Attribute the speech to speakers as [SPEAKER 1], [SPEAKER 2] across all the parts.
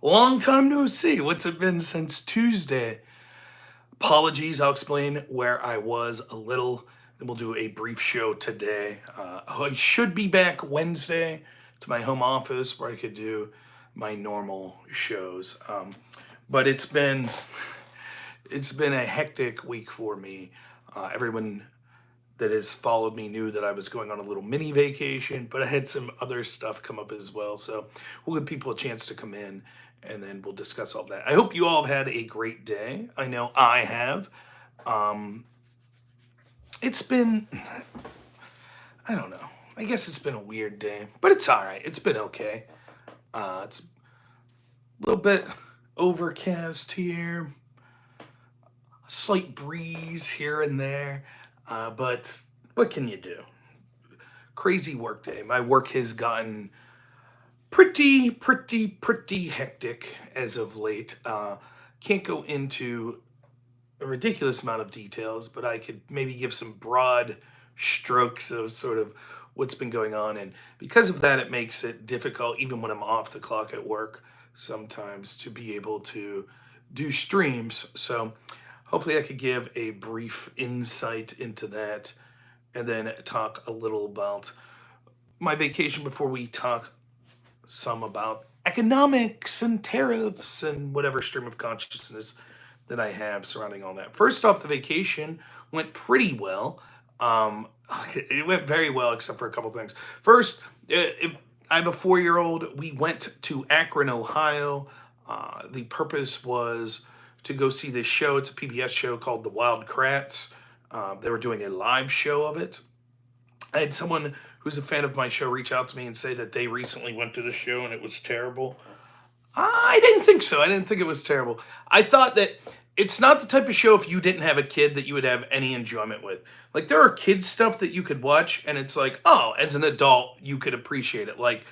[SPEAKER 1] Long time no see. What's it been since Tuesday? Apologies, I'll explain where I was a little. Then we'll do a brief show today. I should be back Wednesday to my home office where I could do my normal shows. But it's been a hectic week for me. Everyone that has followed me knew that I was going on a little mini vacation, but I had some other stuff come up as well. So we'll give people a chance to come in and then we'll discuss all that. I hope you all have had a great day. I know I have. Um, it's been, I don't know. I guess it's been a weird day, but it's all right. It's been okay. It's a little bit overcast here, a slight breeze here and there, but what can you do? Crazy work day. My work has gotten pretty hectic as of late. Can't go into a ridiculous amount of details, but I could maybe give some broad strokes of sort of what's been going on. And because of that, it makes it difficult, even when I'm off the clock at work, sometimes to be able to do streams. So hopefully, I could give a brief insight into that and then talk a little about my vacation before we talk some about economics and tariffs and whatever stream of consciousness that I have surrounding all that. First off, the vacation went pretty well. Um, it went very well, except for a couple things. First, I have a 4 year old. We went to Akron, Ohio. The purpose was to go see this show. It's a PBS show called The Wild Kratts. They were doing a live show of it. I had someone who's a fan of my show reach out to me and say that they recently went to the show and it was terrible. I didn't think so. I didn't think it was terrible. I thought that it's not the type of show if you didn't have a kid that you would have any enjoyment with. Like there are kids stuff that you could watch and it's like, oh, as an adult you could appreciate it. Like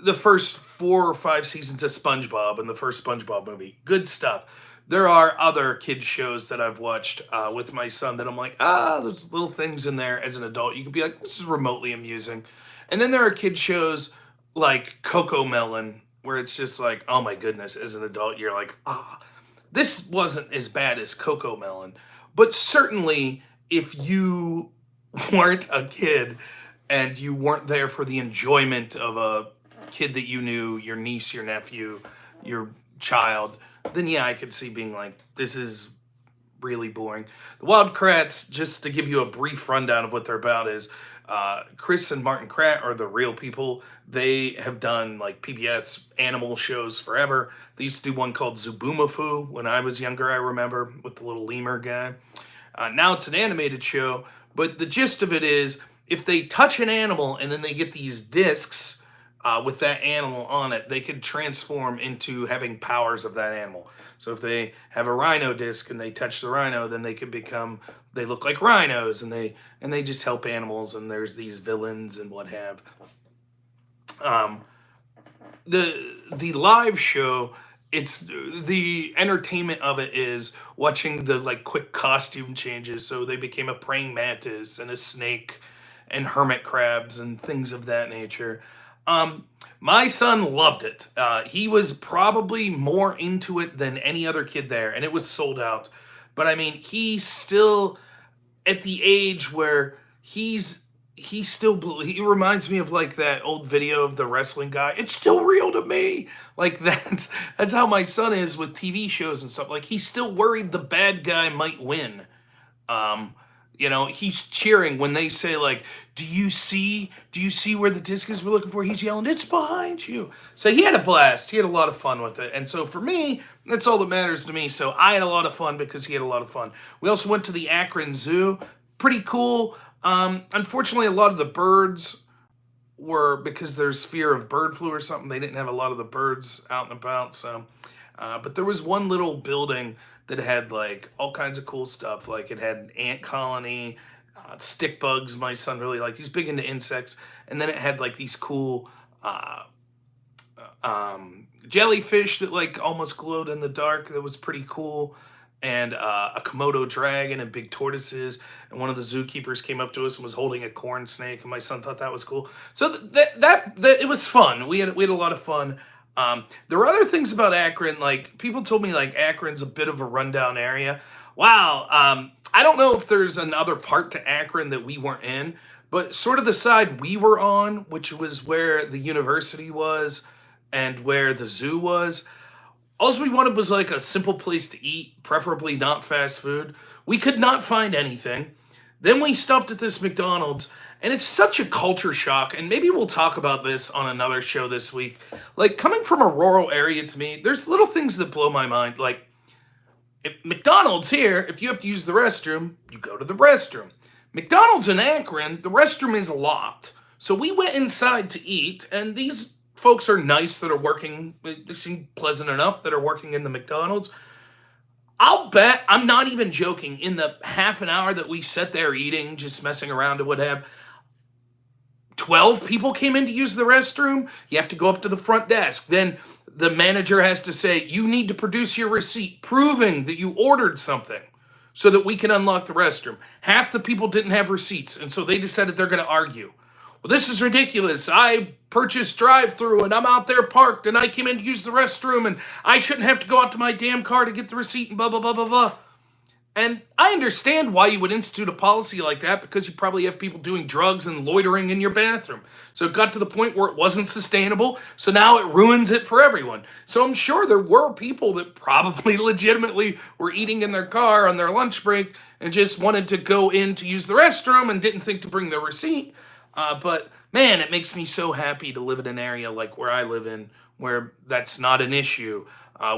[SPEAKER 1] the first 4 or 5 seasons of SpongeBob and the first SpongeBob movie. Good stuff. There are other kids shows that I've watched with my son that I'm like, there's little things in there as an adult. You could be like, this is remotely amusing. And then there are kid shows like Coco Melon, where it's just like, oh my goodness, as an adult, you're like, this wasn't as bad as Coco Melon. But certainly, if you weren't a kid and you weren't there for the enjoyment of a kid that you knew, your niece, your nephew, your child, then yeah, I could see being like, this is really boring. The Wild Kratts, just to give you a brief rundown of what they're about, is Chris and Martin Kratt are the real people. They have done like PBS animal shows forever. They used to do one called Zubumafu when I was younger, I remember, with the little lemur guy. Now it's an animated show, but the gist of it is if they touch an animal and then they get these discs with that animal on it, they could transform into having powers of that animal. So if they have a rhino disc and they touch the rhino, then they look like rhinos and they just help animals, and there's these villains and what have. Um, the live show, it's the entertainment of it is watching the like quick costume changes. So they became a praying mantis and a snake and hermit crabs and things of that nature. My son loved it. He was probably more into it than any other kid there, and it was sold out. But I mean, he's still at the age where he reminds me of like that old video of the wrestling guy. It's still real to me. Like that's how my son is with TV shows and stuff. Like he's still worried the bad guy might win. Um, he's cheering when they say like, do you see where the disc is we're looking for? He's yelling, it's behind you. So he had a blast. He had a lot of fun with it. And so for me, that's all that matters to me. So I had a lot of fun because he had a lot of fun. We also went to the Akron Zoo. Pretty cool. Unfortunately, a lot of the birds were, because there's fear of bird flu or something, they didn't have a lot of the birds out and about. So, but there was one little building that had like all kinds of cool stuff. Like it had an ant colony, stick bugs. My son really liked. He's big into insects. And then it had like these cool jellyfish that like almost glowed in the dark. That was pretty cool. And a Komodo dragon and big tortoises. And one of the zookeepers came up to us and was holding a corn snake. And my son thought that was cool. So that it was fun. We had a lot of fun. There were other things about Akron, like people told me like Akron's a bit of a rundown area. Wow. I don't know if there's another part to Akron that we weren't in, but sort of the side we were on, which was where the university was and where the zoo was, all we wanted was like a simple place to eat, preferably not fast food. We could not find anything. Then we stopped at this McDonald's, and it's such a culture shock. And maybe we'll talk about this on another show this week. Like, coming from a rural area to me, there's little things that blow my mind. Like, if McDonald's here, if you have to use the restroom, you go to the restroom. McDonald's in Akron, the restroom is locked. So we went inside to eat, and these folks are nice that are working. They seem pleasant enough that are working in the McDonald's. I'll bet, I'm not even joking, in the half an hour that we sat there eating, just messing around and what have, 12 people came in to use the restroom. You have to go up to the front desk. Then the manager has to say, you need to produce your receipt proving that you ordered something so that we can unlock the restroom. Half the people didn't have receipts, and so they decided they're going to argue. Well, this is ridiculous. I purchased drive-through and I'm out there parked and I came in to use the restroom and I shouldn't have to go out to my damn car to get the receipt and blah, blah, blah, blah, blah. And I understand why you would institute a policy like that, because you probably have people doing drugs and loitering in your bathroom. So it got to the point where it wasn't sustainable. So now it ruins it for everyone. So I'm sure there were people that probably legitimately were eating in their car on their lunch break and just wanted to go in to use the restroom and didn't think to bring their receipt. But man, it makes me so happy to live in an area like where I live in, where that's not an issue.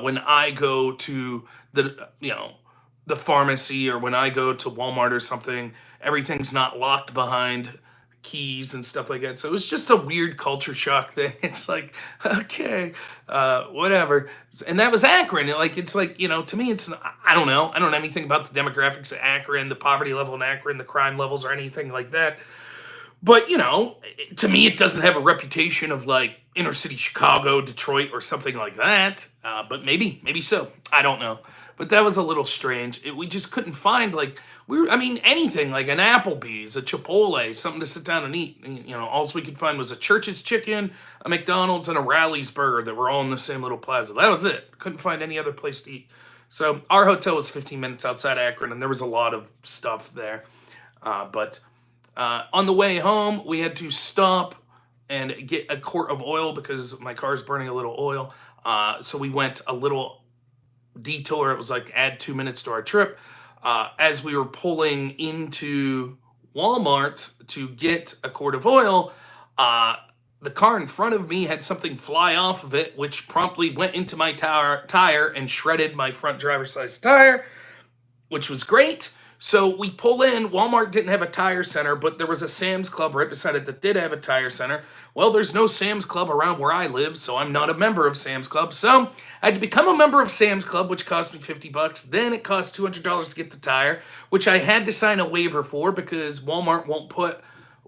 [SPEAKER 1] When I go to the pharmacy, or when I go to Walmart or something, everything's not locked behind keys and stuff like that. So it was just a weird culture shock thing. It's like, okay, whatever. And that was Akron. It's like, to me, I don't know. I don't know anything about the demographics of Akron, the poverty level in Akron, the crime levels, or anything like that. But, to me, it doesn't have a reputation of like inner city Chicago, Detroit, or something like that. But maybe so. I don't know. But that was a little strange. We just couldn't find anything like an Applebee's, a Chipotle, something to sit down and eat. And, all we could find was a Church's Chicken, a McDonald's, and a Rally's Burger that were all in the same little plaza. That was it. Couldn't find any other place to eat. So our hotel was 15 minutes outside Akron, and there was a lot of stuff there. But on the way home, we had to stop and get a quart of oil because my car's burning a little oil. So we went a little detour. It was like add 2 minutes to our trip. As we were pulling into Walmart to get a quart of oil, the car in front of me had something fly off of it, which promptly went into my tire and shredded my front driver's side tire, which was great. So we pull in. Walmart didn't have a tire center, but there was a Sam's Club right beside it that did have a tire center. Well, there's no Sam's Club around where I live, so I'm not a member of Sam's Club. So I had to become a member of Sam's Club, which cost me $50. Then it cost $200 to get the tire, which I had to sign a waiver for because Walmart won't put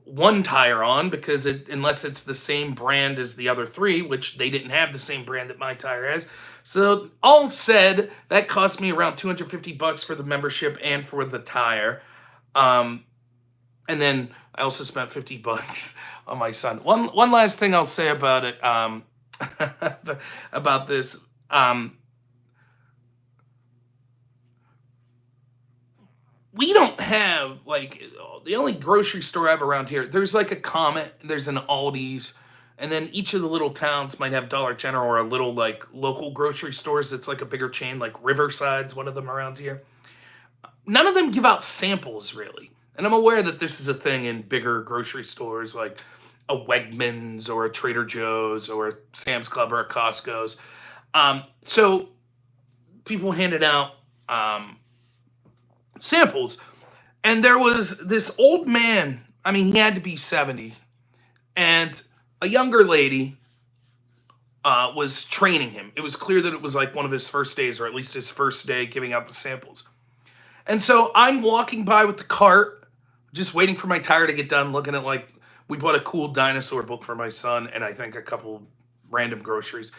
[SPEAKER 1] one tire on unless it's the same brand as the other three, which they didn't have the same brand that my tire has. So all said, that cost me around $250 for the membership and for the tire. And then I also spent $50 on my son. One last thing I'll say about it, about this. We don't have the only grocery store I have around here. There's like a Comet, there's an Aldi's, and then each of the little towns might have Dollar General or a little like local grocery stores that's like a bigger chain, like Riverside's one of them around here. None of them give out samples really. And I'm aware that this is a thing in bigger grocery stores like a Wegmans or a Trader Joe's or a Sam's Club or a Costco's. So people handed out samples. And there was this old man, he had to be 70, and a younger lady was training him. It was clear that it was like one of his first days, or at least his first day giving out the samples. And so I'm walking by with the cart, just waiting for my tire to get done, looking at we bought a cool dinosaur book for my son, and I think a couple random groceries.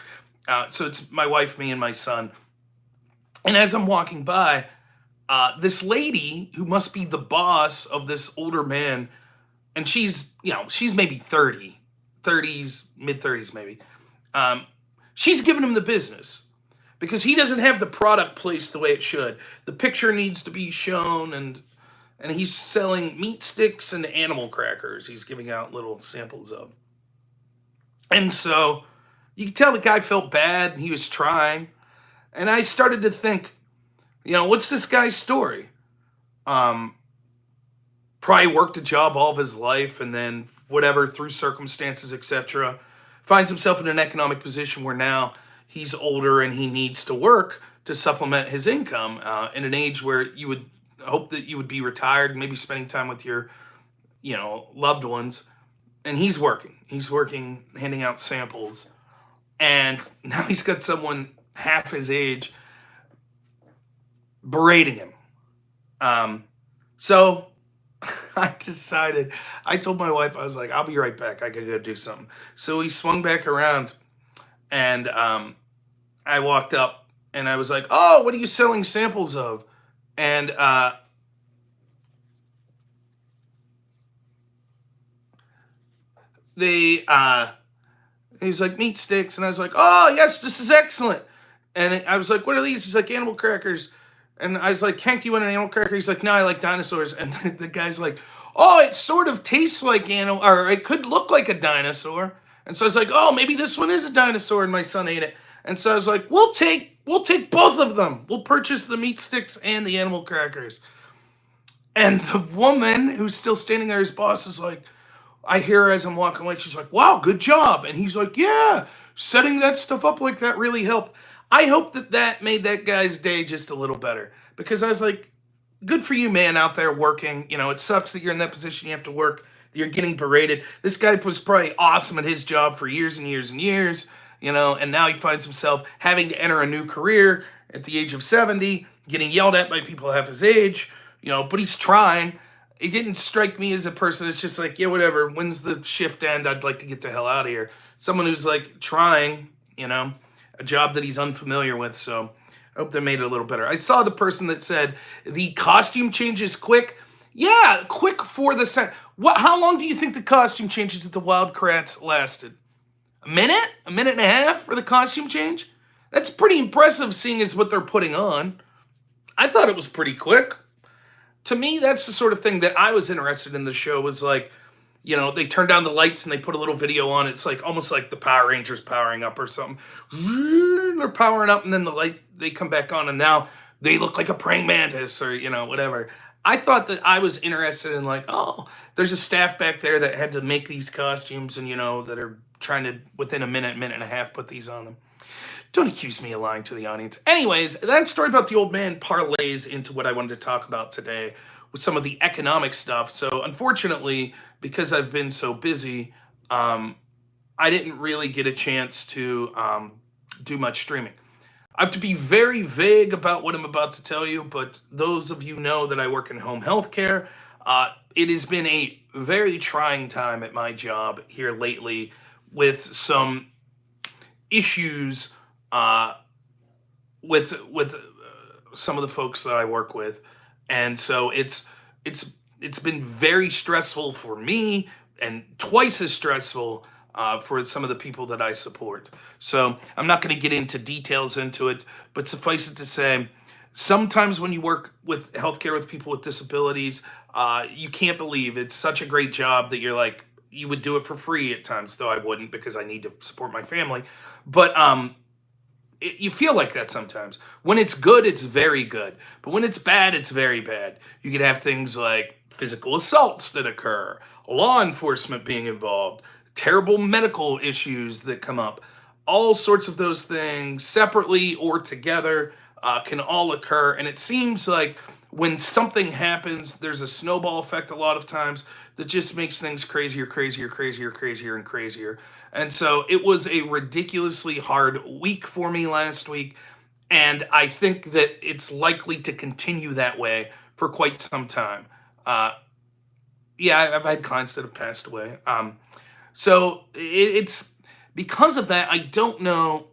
[SPEAKER 1] So it's my wife, me, and my son. And as I'm walking by, this lady who must be the boss of this older man, and she's maybe 30s, mid 30s maybe. she's giving him the business because he doesn't have the product placed the way it should. The picture needs to be shown, and he's selling meat sticks and animal crackers. He's giving out little samples of. And so you can tell the guy felt bad and he was trying. And I started to think, what's this guy's story? Probably worked a job all of his life and then whatever, through circumstances, etc., finds himself in an economic position where now he's older and he needs to work to supplement his income in an age where you would hope that you would be retired, maybe spending time with your, loved ones. And he's working, handing out samples. And now he's got someone half his age berating him. So I told my wife, I was like, I'll be right back. I gotta go do something. So he swung back around and I walked up and I was like, oh, what are you selling samples of? And he was like, meat sticks. And I was like, oh, yes, this is excellent. And I was like, what are these? He's like, animal crackers. And I was like, Hank, do you want an animal cracker? He's like, no, I like dinosaurs. And the guy's like, oh, it sort of tastes like animal, or it could look like a dinosaur. And so I was like, oh, maybe this one is a dinosaur, and my son ate it. And so I was like, we'll take both of them. We'll purchase the meat sticks and the animal crackers. And the woman who's still standing there, his boss, is like, I hear her as I'm walking away, she's like, wow, good job. And he's like, yeah, setting that stuff up like that really helped. I hope that made that guy's day just a little better, because I was like, good for you, man, out there working. It sucks that you're in that position. You have to work, that you're getting berated. This guy was probably awesome at his job for years and years and years, and now he finds himself having to enter a new career at the age of 70, getting yelled at by people half his age, but he's trying. It didn't strike me as a person that's just like, yeah, whatever, when's the shift end? I'd like to get the hell out of here. Someone who's like trying, a job that he's unfamiliar with. So I hope they made it a little better. I saw the person that said the costume change is quick. Yeah, quick for the set. How long do you think the costume changes at the Wild Kratts lasted? A minute? A minute and a half for the costume change? That's pretty impressive, seeing as what they're putting on. I thought it was pretty quick. To me, that's the sort of thing that I was interested in the show, was like, they turn down the lights and they put a little video on. It's like almost like the Power Rangers powering up or something. They're powering up and then the light, they come back on and now they look like a praying mantis or, whatever. I thought that I was interested in like, oh, there's a staff back there that had to make these costumes and, that are trying to, within a minute and a half, put these on them. Don't accuse me of lying to the audience. Anyways, that story about the old man parlays into what I wanted to talk about today with some of the economic stuff. So unfortunately, because I've been so busy, I didn't really get a chance to do much streaming. I have to be very vague about what I'm about to tell you, but those of you know that I work in home health care. It has been a very trying time at my job here lately with some issues with some of the folks that I work with, and so it's been very stressful for me and twice as stressful for some of the people that I support. So I'm not going to get into details into it, but suffice it to say, sometimes when you work with healthcare with people with disabilities, you can't believe it's such a great job that you're like, you would do it for free at times, though I wouldn't because I need to support my family. But you feel like that sometimes. When it's good, it's very good. But when it's bad, it's very bad. You could have things like physical assaults that occur, law enforcement being involved, terrible medical issues that come up. All sorts of those things, separately or together, can all occur. And it seems like when something happens, there's a snowball effect a lot of times that just makes things crazier, and crazier. And so it was a ridiculously hard week for me last week. And I think that it's likely to continue that way for quite some time. Yeah, I've had clients that have passed away. So it's because of that, I don't know.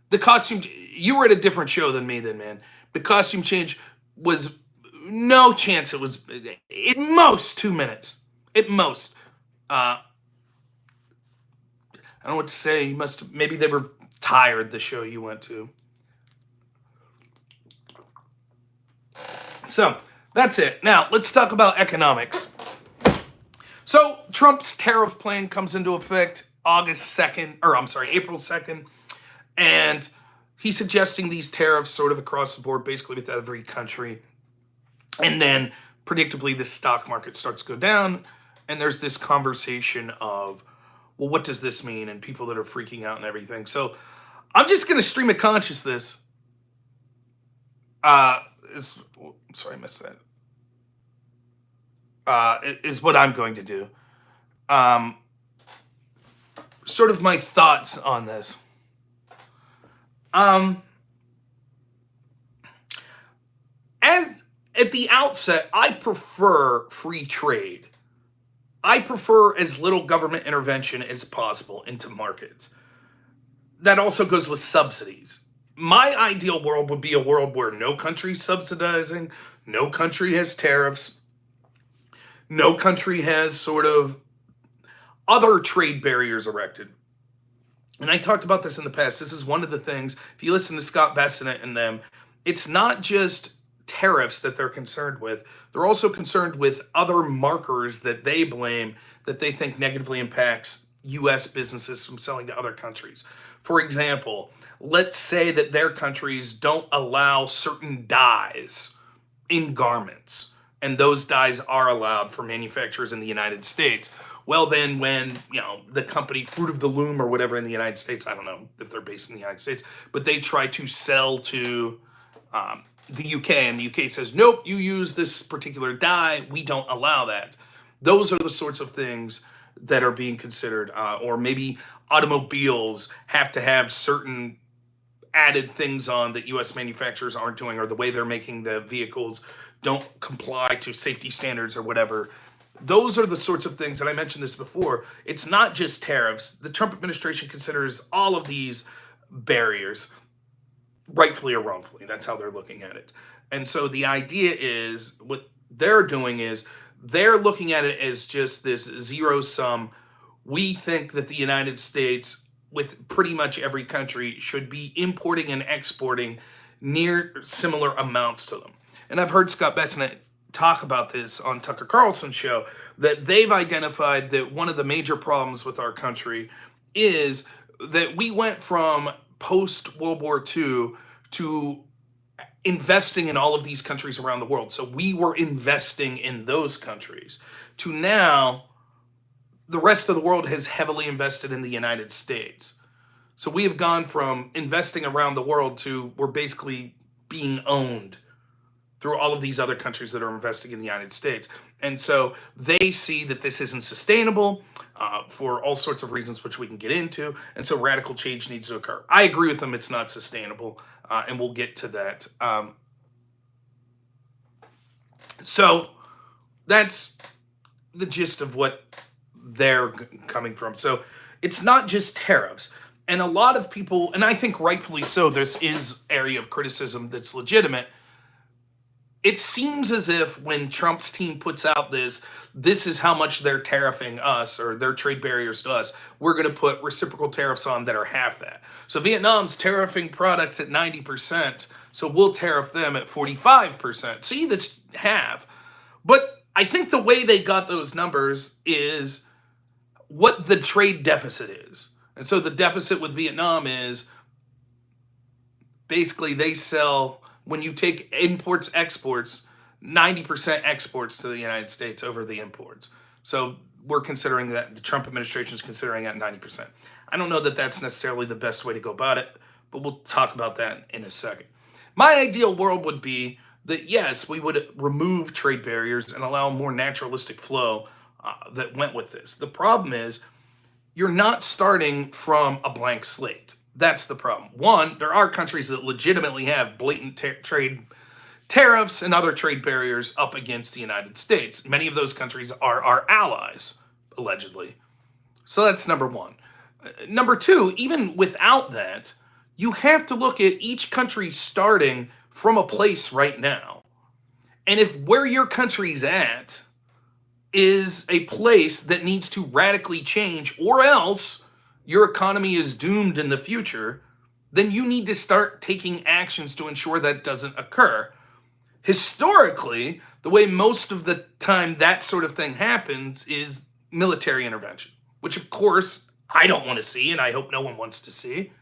[SPEAKER 1] The costume, you were at a different show than me then, man. The costume change was no chance. It was at most 2 minutes. At most. I don't know what to say. Maybe they were Tired, the show you went to. So that's it. Now let's talk about economics. So Trump's tariff plan comes into effect April 2nd, and he's suggesting these tariffs sort of across the board, basically with every country. And then predictably the stock market starts to go down, and there's this conversation of, well, what does this mean? And people that are freaking out and everything. So I'm just going to stream of consciousness. Sorry, I missed that. Is what I'm going to do. Sort of my thoughts on this. As at the outset, I prefer free trade. I prefer as little government intervention as possible into markets. That also goes with subsidies. My ideal world would be a world where no country's subsidizing, no country has tariffs, no country has sort of other trade barriers erected. And I talked about this in the past. This is one of the things, if you listen to Scott Bessent and them, it's not just tariffs that they're concerned with. They're also concerned with other markers that they blame that they think negatively impacts U.S. businesses from selling to other countries. For example, let's say that their countries don't allow certain dyes in garments, and those dyes are allowed for manufacturers in the United States. Well, then when, the company Fruit of the Loom or whatever in the United States, I don't know if they're based in the United States, but they try to sell to the UK, and the UK says, nope, you use this particular dye, we don't allow that. Those are the sorts of things that are being considered, or maybe automobiles have to have certain added things on that U.S. manufacturers aren't doing, or the way they're making the vehicles don't comply to safety standards or whatever. Those are the sorts of things, and I mentioned this before, it's not just tariffs. The Trump administration considers all of these barriers, rightfully or wrongfully. That's how they're looking at it. And so the idea is, what they're doing is, they're looking at it as just this zero sum. We think that the United States, with pretty much every country, should be importing and exporting near similar amounts to them. And I've heard Scott Bessent talk about this on Tucker Carlson's show, that they've identified that one of the major problems with our country is that we went from post-World War II to investing in all of these countries around the world. So we were investing in those countries, to now the rest of the world has heavily invested in the United States. So we have gone from investing around the world to we're basically being owned through all of these other countries that are investing in the United States. And so they see that this isn't sustainable for all sorts of reasons, which we can get into. And so radical change needs to occur. I agree with them. It's not sustainable. And we'll get to that. So that's the gist of what they're coming from. So it's not just tariffs. And a lot of people, and I think rightfully so, this is area of criticism that's legitimate. It seems as if when Trump's team puts out this is how much they're tariffing us, or their trade barriers to us, we're going to put reciprocal tariffs on that are half that. So Vietnam's tariffing products at 90%, so we'll tariff them at 45%. See, that's half. But I think the way they got those numbers is what the trade deficit is. And so the deficit with Vietnam is basically they sell, when you take imports, exports, 90% exports to the United States over the imports. So we're considering that, the Trump administration is considering at 90%. I don't know that that's necessarily the best way to go about it, but we'll talk about that in a second. My ideal world would be that, yes, we would remove trade barriers and allow a more naturalistic flow that went with this. The problem is, you're not starting from a blank slate. That's the problem. One, there are countries that legitimately have blatant trade tariffs and other trade barriers up against the United States. Many of those countries are our allies, allegedly. So that's number one. Number two, even without that, you have to look at each country starting from a place right now. And if where your country's at is a place that needs to radically change, or else your economy is doomed in the future, then you need to start taking actions to ensure that doesn't occur. Historically, the way most of the time that sort of thing happens is military intervention, which of course I don't want to see and I hope no one wants to see.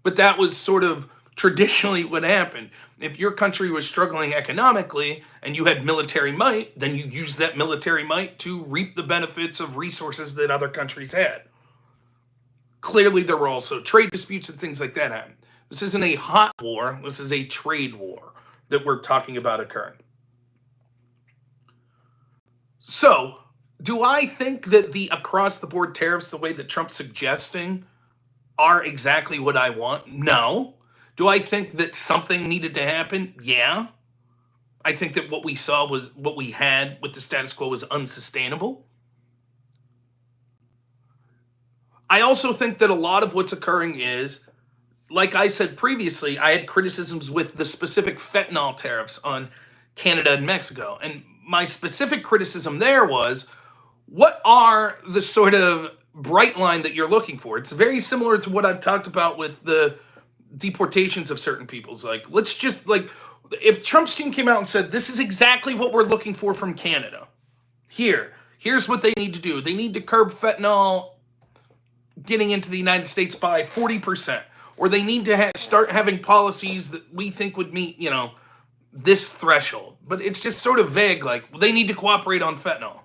[SPEAKER 1] But that was sort of traditionally what happened. If your country was struggling economically and you had military might, then you used that military might to reap the benefits of resources that other countries had. Clearly, there were also trade disputes and things like that happening. This isn't a hot war, this is a trade war that we're talking about occurring. So, do I think that the across the board tariffs, the way that Trump's suggesting, are exactly what I want? No. Do I think that something needed to happen? Yeah. I think that what we saw was what we had with the status quo was unsustainable. I also think that a lot of what's occurring is, like I said previously, I had criticisms with the specific fentanyl tariffs on Canada and Mexico. And my specific criticism there was, what are the sort of bright line that you're looking for? It's very similar to what I've talked about with the deportations of certain peoples. Like, let's just, like, if Trump's team came out and said, this is exactly what we're looking for from Canada. Here's what they need to do. They need to curb fentanyl getting into the United States by 40%. Or they need to start having policies that we think would meet, this threshold. But it's just sort of vague, like, they need to cooperate on fentanyl.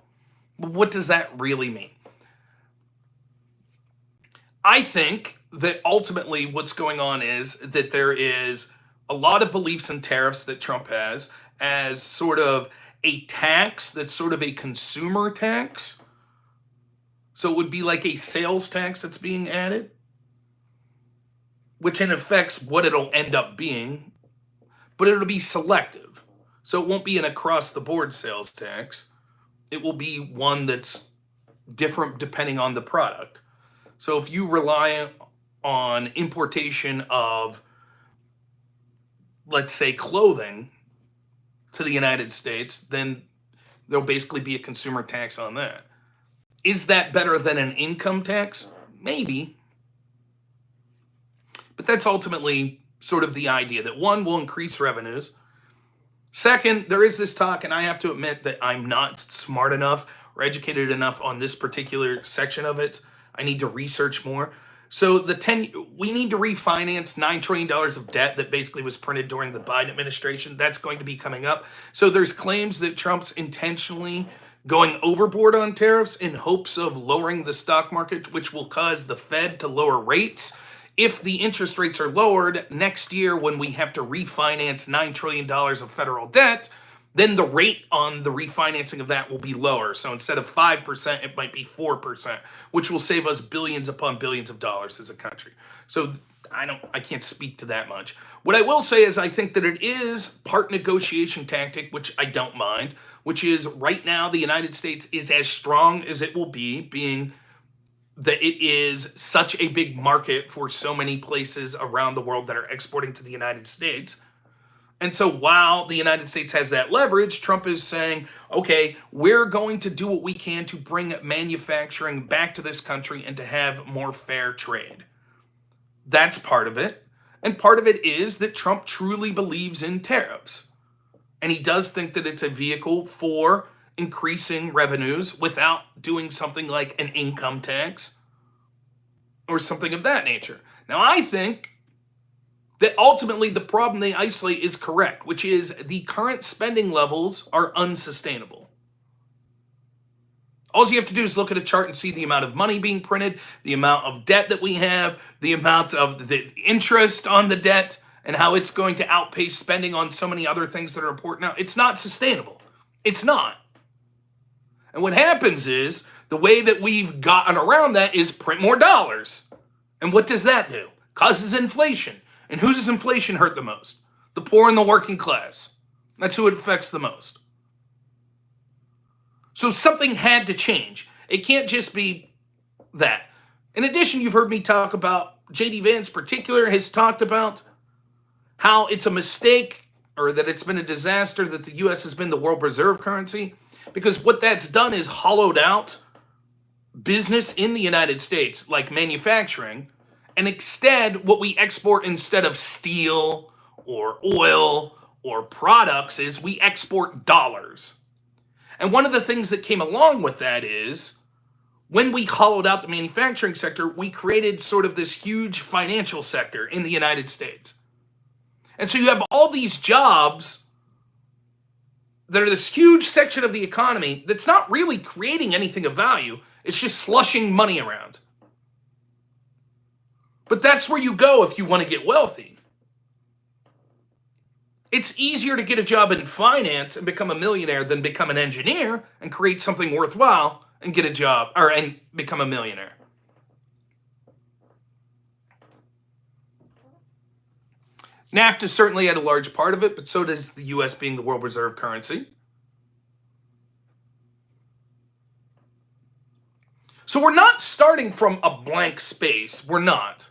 [SPEAKER 1] What does that really mean? I think that ultimately what's going on is that there is a lot of beliefs in tariffs that Trump has as sort of a tax that's sort of a consumer tax. So it would be like a sales tax that's being added, which in effect what it'll end up being, but it'll be selective. So it won't be an across-the-board sales tax. It will be one that's different depending on the product. So if you rely on importation of, let's say, clothing to the United States, then there'll basically be a consumer tax on that. Is that better than an income tax? Maybe. But that's ultimately sort of the idea that one will increase revenues. Second, there is this talk, and I have to admit that I'm not smart enough or educated enough on this particular section of it. I need to research more. So we need to refinance $9 trillion of debt that basically was printed during the Biden administration. That's going to be coming up. So there's claims that Trump's intentionally going overboard on tariffs in hopes of lowering the stock market, which will cause the Fed to lower rates. If the interest rates are lowered next year when we have to refinance $9 trillion of federal debt, then the rate on the refinancing of that will be lower. So instead of 5%, it might be 4%, which will save us billions upon billions of dollars as a country. So I can't speak to that much. What I will say is I think that it is part negotiation tactic, which I don't mind, which is right now the United States is as strong as it will be, being that it is such a big market for so many places around the world that are exporting to the United States. And so while the United States has that leverage, Trump is saying, okay, we're going to do what we can to bring manufacturing back to this country and to have more fair trade. That's part of it. And part of it is that Trump truly believes in tariffs. And he does think that it's a vehicle for increasing revenues without doing something like an income tax or something of that nature. Now, I think that ultimately the problem they isolate is correct, which is the current spending levels are unsustainable. All you have to do is look at a chart and see the amount of money being printed, the amount of debt that we have, the amount of the interest on the debt, and how it's going to outpace spending on so many other things that are important now. It's not sustainable. It's not. And what happens is the way that we've gotten around that is print more dollars. And what does that do? Causes inflation. And who does inflation hurt the most? The poor and the working class. That's who it affects the most. So something had to change. It can't just be that. In addition, you've heard me talk about, J.D. Vance in particular has talked about how it's a mistake or that it's been a disaster that the U.S. has been the world reserve currency, because what that's done is hollowed out business in the United States, like manufacturing, And instead, what we export instead of steel or oil or products is we export dollars. And one of the things that came along with that is when we hollowed out the manufacturing sector, we created sort of this huge financial sector in the United States. And so you have all these jobs that are this huge section of the economy that's not really creating anything of value. It's just slushing money around. But that's where you go if you want to get wealthy. It's easier to get a job in finance and become a millionaire than become an engineer and create something worthwhile and get a job and become a millionaire. NAFTA certainly had a large part of it, but so does the US being the world reserve currency. So we're not starting from a blank space. We're not.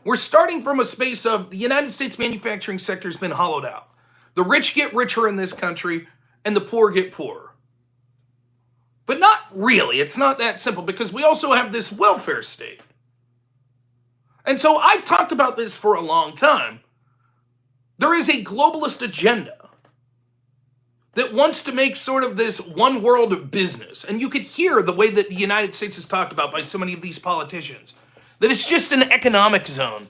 [SPEAKER 1] We're starting from a space of the United States manufacturing sector has been hollowed out. The rich get richer in this country and the poor get poorer. But not really. It's not that simple because we also have this welfare state. And so I've talked about this for a long time. There is a globalist agenda that wants to make sort of this one world business. And you could hear the way that the United States is talked about by so many of these politicians. That it's just an economic zone.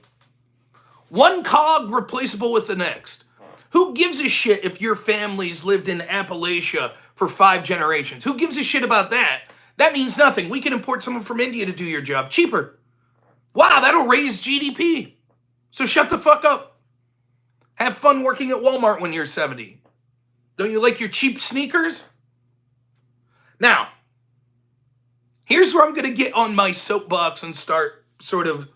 [SPEAKER 1] One cog replaceable with the next. Who gives a shit if your family's lived in Appalachia for 5 generations? Who gives a shit about that? That means nothing. We can import someone from India to do your job cheaper. Wow, that'll raise GDP. So shut the fuck up. Have fun working at Walmart when you're 70. Don't you like your cheap sneakers? Now, here's where I'm going to get on my soapbox and start sort of,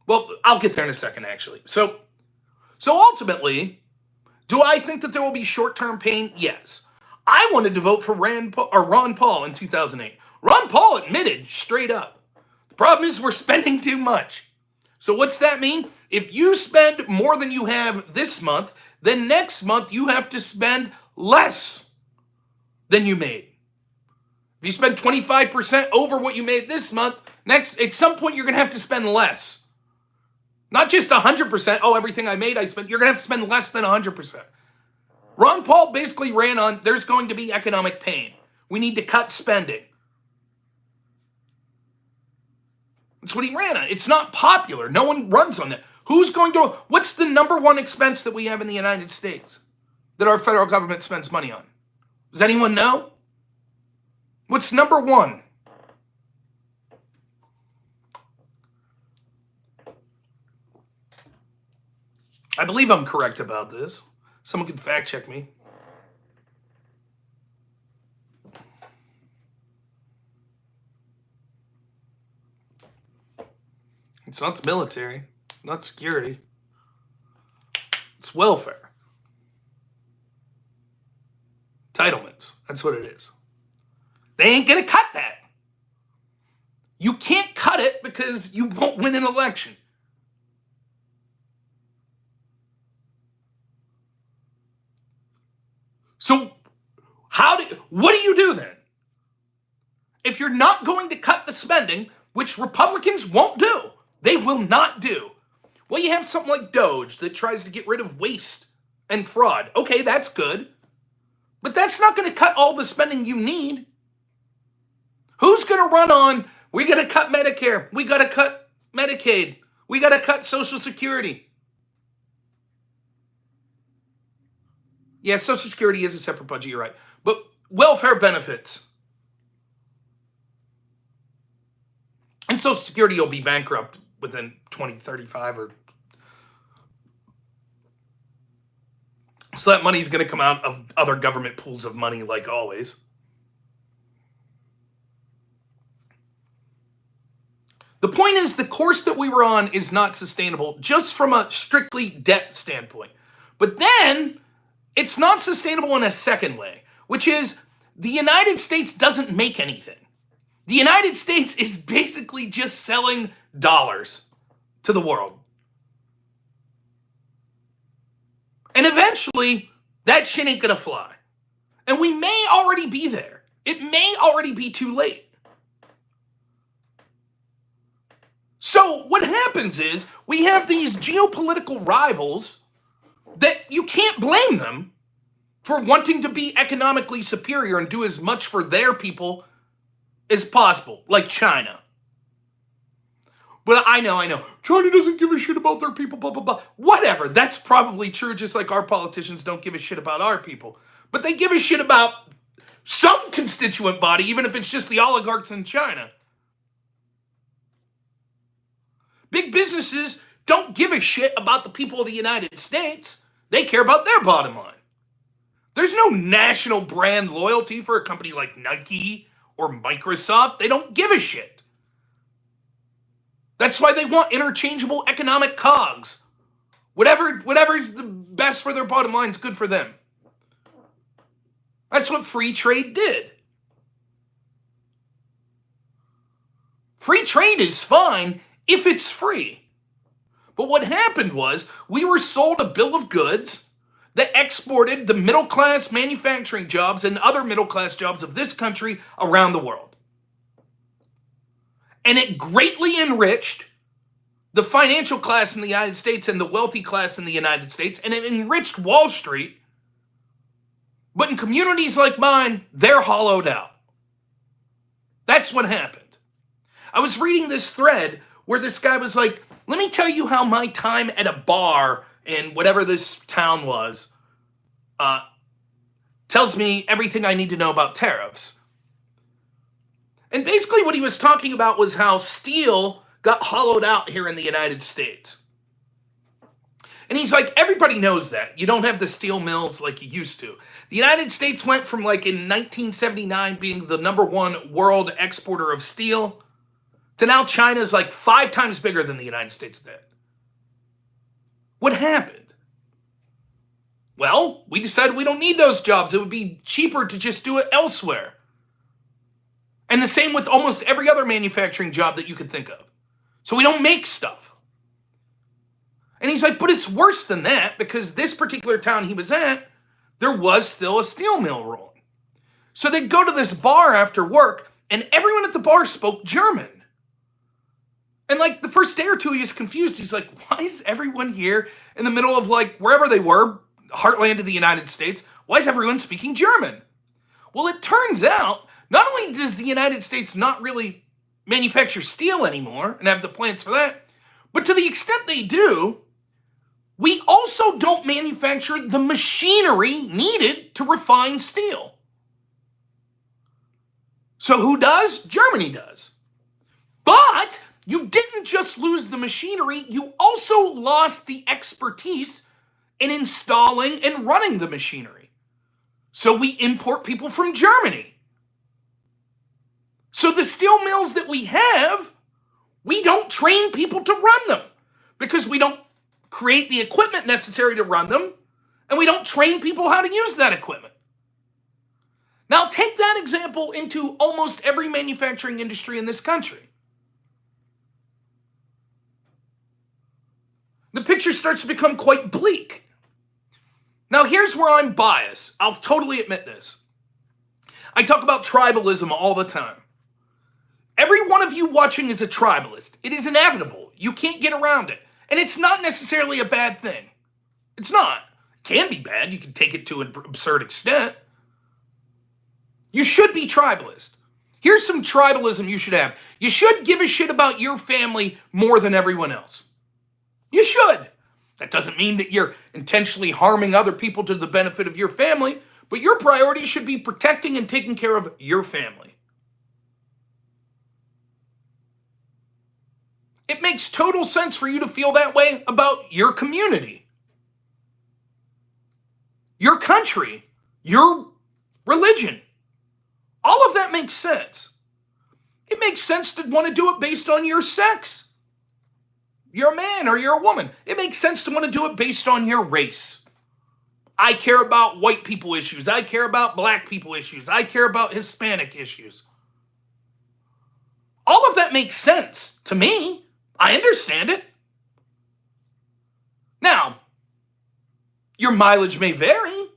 [SPEAKER 1] well, I'll get there in a second, actually. So ultimately, do I think that there will be short-term pain? Yes. I wanted to vote for Ron Paul in 2008. Ron Paul admitted straight up, the problem is we're spending too much. So what's that mean? If you spend more than you have this month, then next month you have to spend less than you made. If you spend 25% over what you made this month, at some point you're going to have to spend less. Not just 100%, everything I made, I spent. You're going to have to spend less than 100%. Ron Paul basically ran on, there's going to be economic pain. We need to cut spending. That's what he ran on. It's not popular. No one runs on that. What's the number one expense that we have in the United States that our federal government spends money on? Does anyone know? What's number one? I believe I'm correct about this. Someone can fact check me. It's not the military, not security. It's welfare. Entitlements. That's what it is. They ain't going to cut that. You can't cut it because you won't win an election. So what do you do then? If you're not going to cut the spending, which Republicans won't do, they will not do. Well, you have something like Doge that tries to get rid of waste and fraud. Okay, that's good. But that's not going to cut all the spending you need. Who's going to run on, we got to cut Medicare, we got to cut Medicaid, we got to cut Social Security? Yeah, Social Security is a separate budget, you're right. But welfare benefits. And Social Security will be bankrupt within 2035 or... So that money is going to come out of other government pools of money like always. The point is the course that we were on is not sustainable just from a strictly debt standpoint. But then it's not sustainable in a second way, which is the United States doesn't make anything. The United States is basically just selling dollars to the world. And eventually, that shit ain't gonna fly. And we may already be there. It may already be too late. So what happens is we have these geopolitical rivals that you can't blame them for wanting to be economically superior and do as much for their people as possible, like China. But I know. China doesn't give a shit about their people, blah, blah, blah. Whatever. That's probably true, just like our politicians don't give a shit about our people. But they give a shit about some constituent body, even if it's just the oligarchs in China. Big businesses don't give a shit about the people of the United States. They care about their bottom line. There's no national brand loyalty for a company like Nike or Microsoft. They don't give a shit. That's why they want interchangeable economic cogs. Whatever is the best for their bottom line is good for them. That's what free trade did. Free trade is fine if it's free. But what happened was we were sold a bill of goods that exported the middle-class manufacturing jobs and other middle-class jobs of this country around the world. And it greatly enriched the financial class in the United States and the wealthy class in the United States, and it enriched Wall Street. But in communities like mine, they're hollowed out. That's what happened. I was reading this thread where this guy was like, let me tell you how my time at a bar in whatever this town was tells me everything I need to know about tariffs. And basically what he was talking about was how steel got hollowed out here in the United States. And he's like, everybody knows that. You don't have the steel mills like you used to. The United States went from like in 1979 being the #1 world exporter of steel to now China's like 5 times bigger than the United States did. What happened? Well, we decided we don't need those jobs. It would be cheaper to just do it elsewhere. And the same with almost every other manufacturing job that you could think of. So we don't make stuff. And he's like, but it's worse than that, because this particular town he was at, there was still a steel mill rolling. So they'd go to this bar after work, and everyone at the bar spoke German. And like the first day or two, he was confused. He's like, why is everyone here in the middle of like wherever they were, heartland of the United States, why is everyone speaking German? Well, it turns out, not only does the United States not really manufacture steel anymore and have the plants for that, but to the extent they do, we also don't manufacture the machinery needed to refine steel. So who does? Germany does. But you didn't just lose the machinery, you also lost the expertise in installing and running the machinery. So we import people from Germany. So the steel mills that we have, we don't train people to run them because we don't create the equipment necessary to run them, and we don't train people how to use that equipment. Now take that example into almost every manufacturing industry in this country. The picture starts to become quite bleak. Now here's where I'm biased. I'll totally admit this. I talk about tribalism all the time. Every one of you watching is a tribalist. It is inevitable. You can't get around it. And it's not necessarily a bad thing. It's not. It can be bad. You can take it to an absurd extent. You should be tribalist. Here's some tribalism you should have. You should give a shit about your family more than everyone else. You should. That doesn't mean that you're intentionally harming other people to the benefit of your family, but your priority should be protecting and taking care of your family. It makes total sense for you to feel that way about your community, your country, your religion. All of that makes sense. It makes sense to want to do it based on your sex. You're a man or you're a woman. It makes sense to want to do it based on your race. I care about white people issues. I care about black people issues. I care about Hispanic issues. All of that makes sense to me. I understand it. Now, your mileage may vary.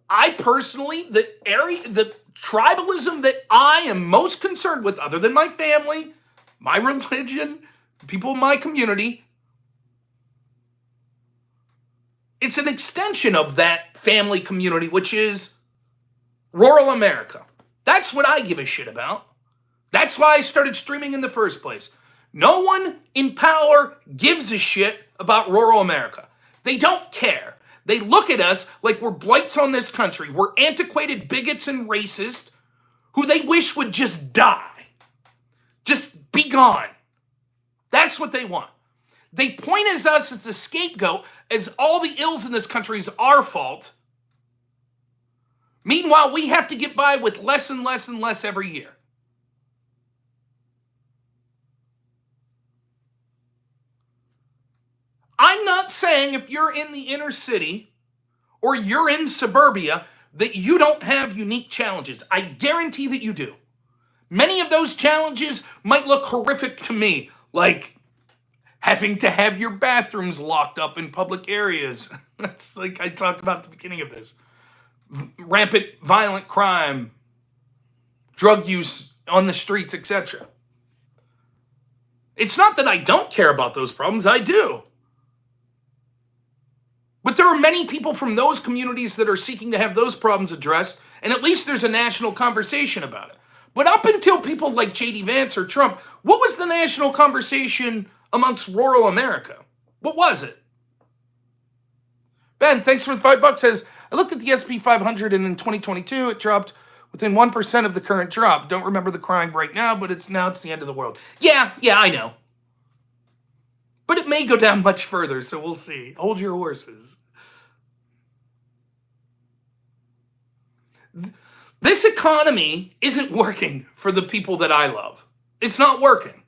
[SPEAKER 1] I personally, the tribalism that I am most concerned with, other than my family My religion, people in my community, it's an extension of that family community, which is rural America. That's what I give a shit about. That's why I started streaming in the first place. No one in power gives a shit about rural America. They don't care. They look at us like we're blights on this country. We're antiquated bigots and racists who they wish would just die. Just be gone. That's what they want. They point at us as the scapegoat, as all the ills in this country is our fault. Meanwhile, we have to get by with less and less and less every year. I'm not saying if you're in the inner city or you're in suburbia that you don't have unique challenges. I guarantee that you do. Many of those challenges might look horrific to me, like having to have your bathrooms locked up in public areas. That's like I talked about at the beginning of this. Rampant violent crime, drug use on the streets, etc. It's not that I don't care about those problems, I do. But there are many people from those communities that are seeking to have those problems addressed, and at least there's a national conversation about it. But up until people like J.D. Vance or Trump, what was the national conversation amongst rural America? What was it? Ben, thanks for the $5. Says, I looked at the S&P 500 and in 2022 it dropped within 1% of the current drop. Don't remember the crying right now, but it's the end of the world. Yeah, I know. But it may go down much further, so we'll see. Hold your horses. This economy isn't working for the people that I love. It's not working.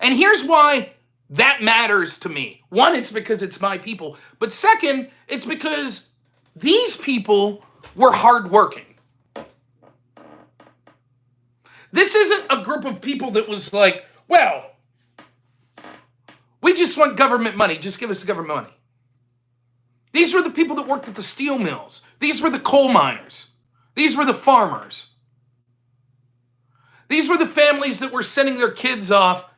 [SPEAKER 1] And here's why that matters to me. One, it's because it's my people. But second, it's because these people were hardworking. This isn't a group of people that was like, well, we just want government money. Just give us government money. These were the people that worked at the steel mills. These were the coal miners. These were the farmers. These were the families that were sending their kids off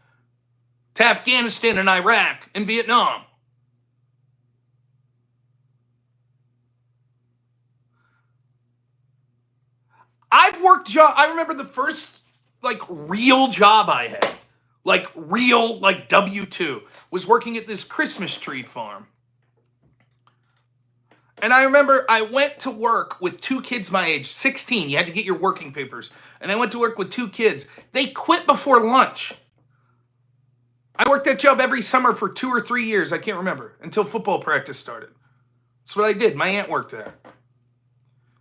[SPEAKER 1] to Afghanistan and Iraq and Vietnam. I remember the first real job I had. Real W-2, was working at this Christmas tree farm. And I remember I went to work with two kids my age, 16. You had to get your working papers. And I went to work with two kids. They quit before lunch. I worked that job every summer for 2 or 3 years, I can't remember, until football practice started. That's what I did. My aunt worked there. It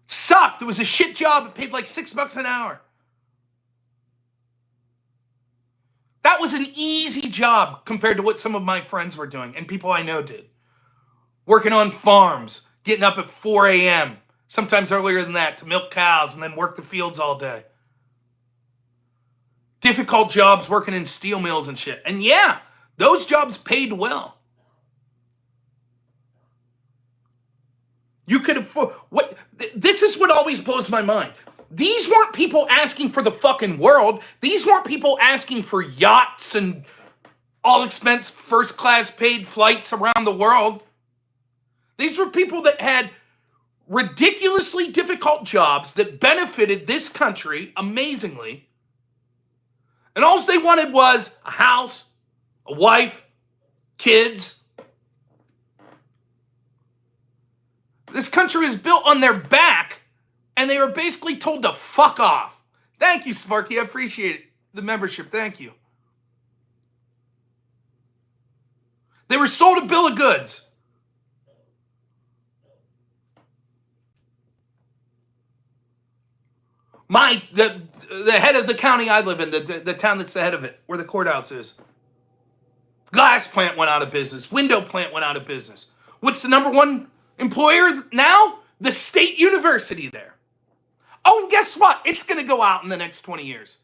[SPEAKER 1] sucked. It was a shit job. It paid like $6 an hour. That was an easy job compared to what some of my friends were doing and people I know did. Working on farms, getting up at 4 a.m., sometimes earlier than that, to milk cows and then work the fields all day. Difficult jobs working in steel mills and shit. And yeah, those jobs paid well. You could afford... This is what always blows my mind. These weren't people asking for the fucking world. These weren't people asking for yachts and all-expense, first-class paid flights around the world. These were people that had ridiculously difficult jobs that benefited this country amazingly. And all they wanted was a house, a wife, kids. This country is built on their back, and they were basically told to fuck off. Thank you, Sparky. I appreciate it. The membership. Thank you. They were sold a bill of goods. The head of the county I live in, the town that's the head of it, where the courthouse is. Glass plant went out of business. Window plant went out of business. What's the number one employer now? The state university there. Oh, and guess what? It's going to go out in the next 20 years.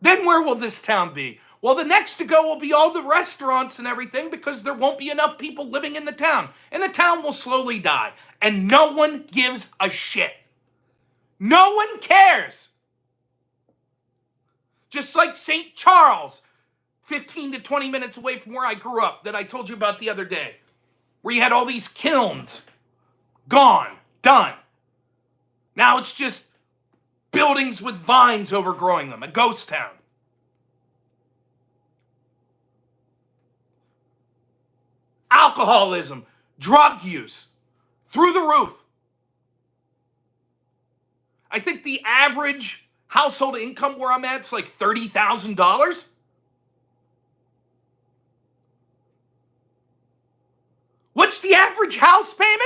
[SPEAKER 1] Then where will this town be? Well, the next to go will be all the restaurants and everything because there won't be enough people living in the town. And the town will slowly die. And no one gives a shit. No one cares. Just like St. Charles, 15 to 20 minutes away from where I grew up, that I told you about the other day, where you had all these kilns. Gone. Done. Now it's just buildings with vines overgrowing them. A ghost town. Alcoholism, drug use, through the roof. I think the average household income where I'm at is like $30,000. What's the average house payment?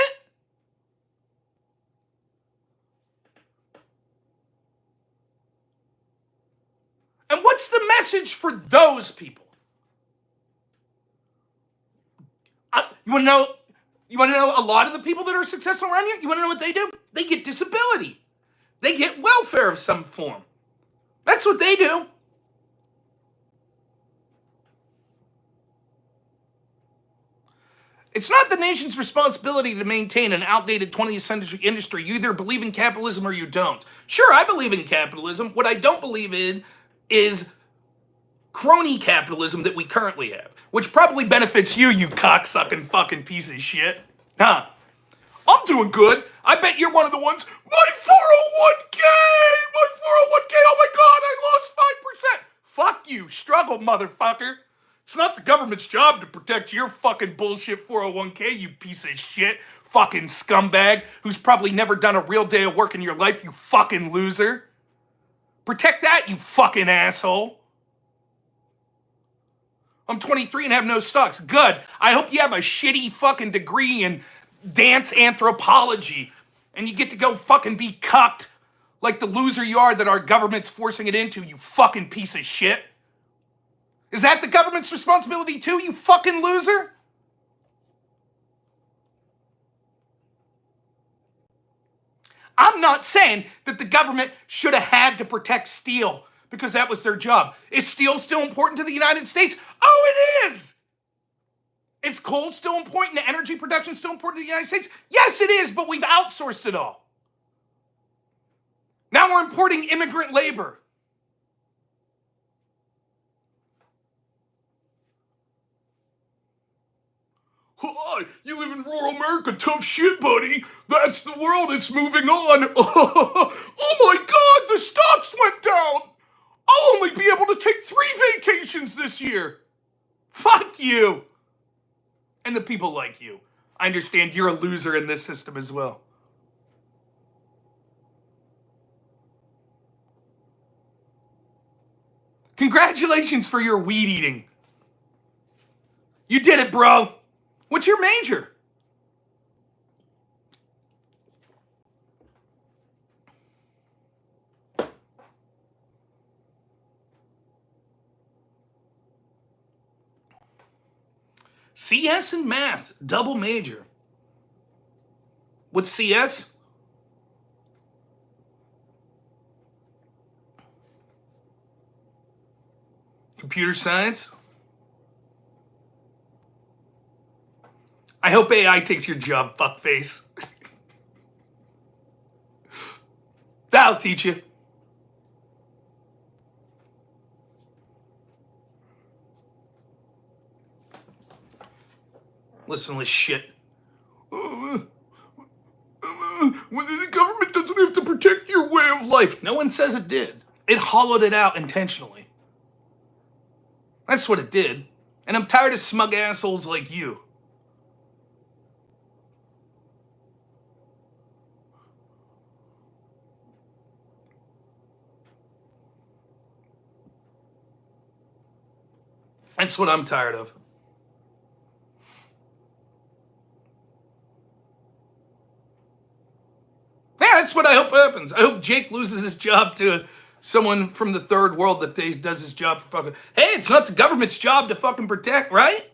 [SPEAKER 1] And what's the message for those people? You want to know a lot of the people that are successful around here? You want to know what they do? They get disability. They get welfare of some form. That's what they do. It's not the nation's responsibility to maintain an outdated 20th century industry. You either believe in capitalism or you don't. Sure, I believe in capitalism. What I don't believe in is crony capitalism that we currently have, which probably benefits you, you cocksucking fucking piece of shit. Huh? I'm doing good. I bet you're one of the ones. My 401k! My 401k! Oh my god, I lost 5%! Fuck you, struggle, motherfucker. It's not the government's job to protect your fucking bullshit 401k, you piece of shit. Fucking scumbag who's probably never done a real day of work in your life, you fucking loser. Protect that, you fucking asshole. I'm 23 and have no stocks. Good. I hope you have a shitty fucking degree in dance anthropology and you get to go fucking be cucked like the loser you are that our government's forcing it into, you fucking piece of shit. Is that the government's responsibility too, you fucking loser? I'm not saying that the government should have had to protect steel because that was their job. Is steel still important to the United States? Oh, it is! Is coal still important? The energy production still important to the United States? Yes, it is, but we've outsourced it all. Now we're importing immigrant labor. Hi, you live in rural America, tough shit, buddy. That's the world, it's moving on. Oh my god, the stocks went down. I'll only be able to take 3 vacations this year. Fuck you. And the people like you. I understand you're a loser in this system as well. Congratulations for your weed eating. You did it, bro. What's your major? CS and math, double major. What's CS? Computer science? I hope AI takes your job, fuckface. That'll teach you. Listen to this shit. The government doesn't have to protect your way of life. No one says it did. It hollowed it out intentionally. That's what it did. And I'm tired of smug assholes like you. That's what I'm tired of. Yeah, that's what I hope happens. I hope Jake loses his job to someone from the third world that does his job for fucking... Hey, it's not the government's job to fucking protect, right?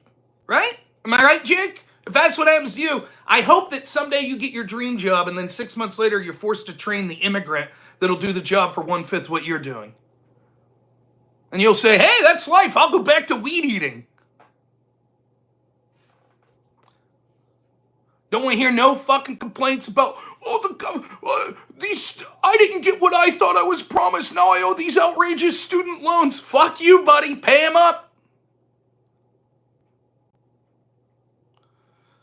[SPEAKER 1] Right? Am I right, Jake? If that's what happens to you, I hope that someday you get your dream job and then 6 months later you're forced to train the immigrant that'll do the job for 1/5 what you're doing. And you'll say, hey, that's life. I'll go back to weed eating. Don't want to hear no fucking complaints about, I didn't get what I thought I was promised. Now I owe these outrageous student loans. Fuck you, buddy. Pay him up.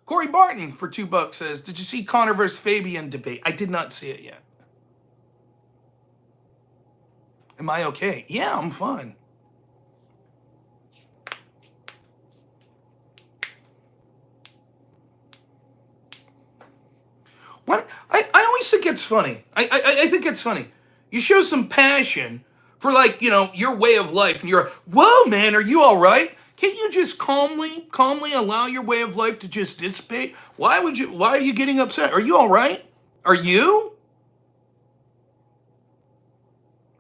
[SPEAKER 1] Corey Barton for $2 says, did you see Conor versus Fabian debate? I did not see it yet. Am I okay? Yeah, I'm fine. What? I always think it's funny. I think it's funny. You show some passion for, like, your way of life, and you're, whoa, man, are you all right? Can't you just calmly allow your way of life to just dissipate? Why are you getting upset? Are you all right? Are you?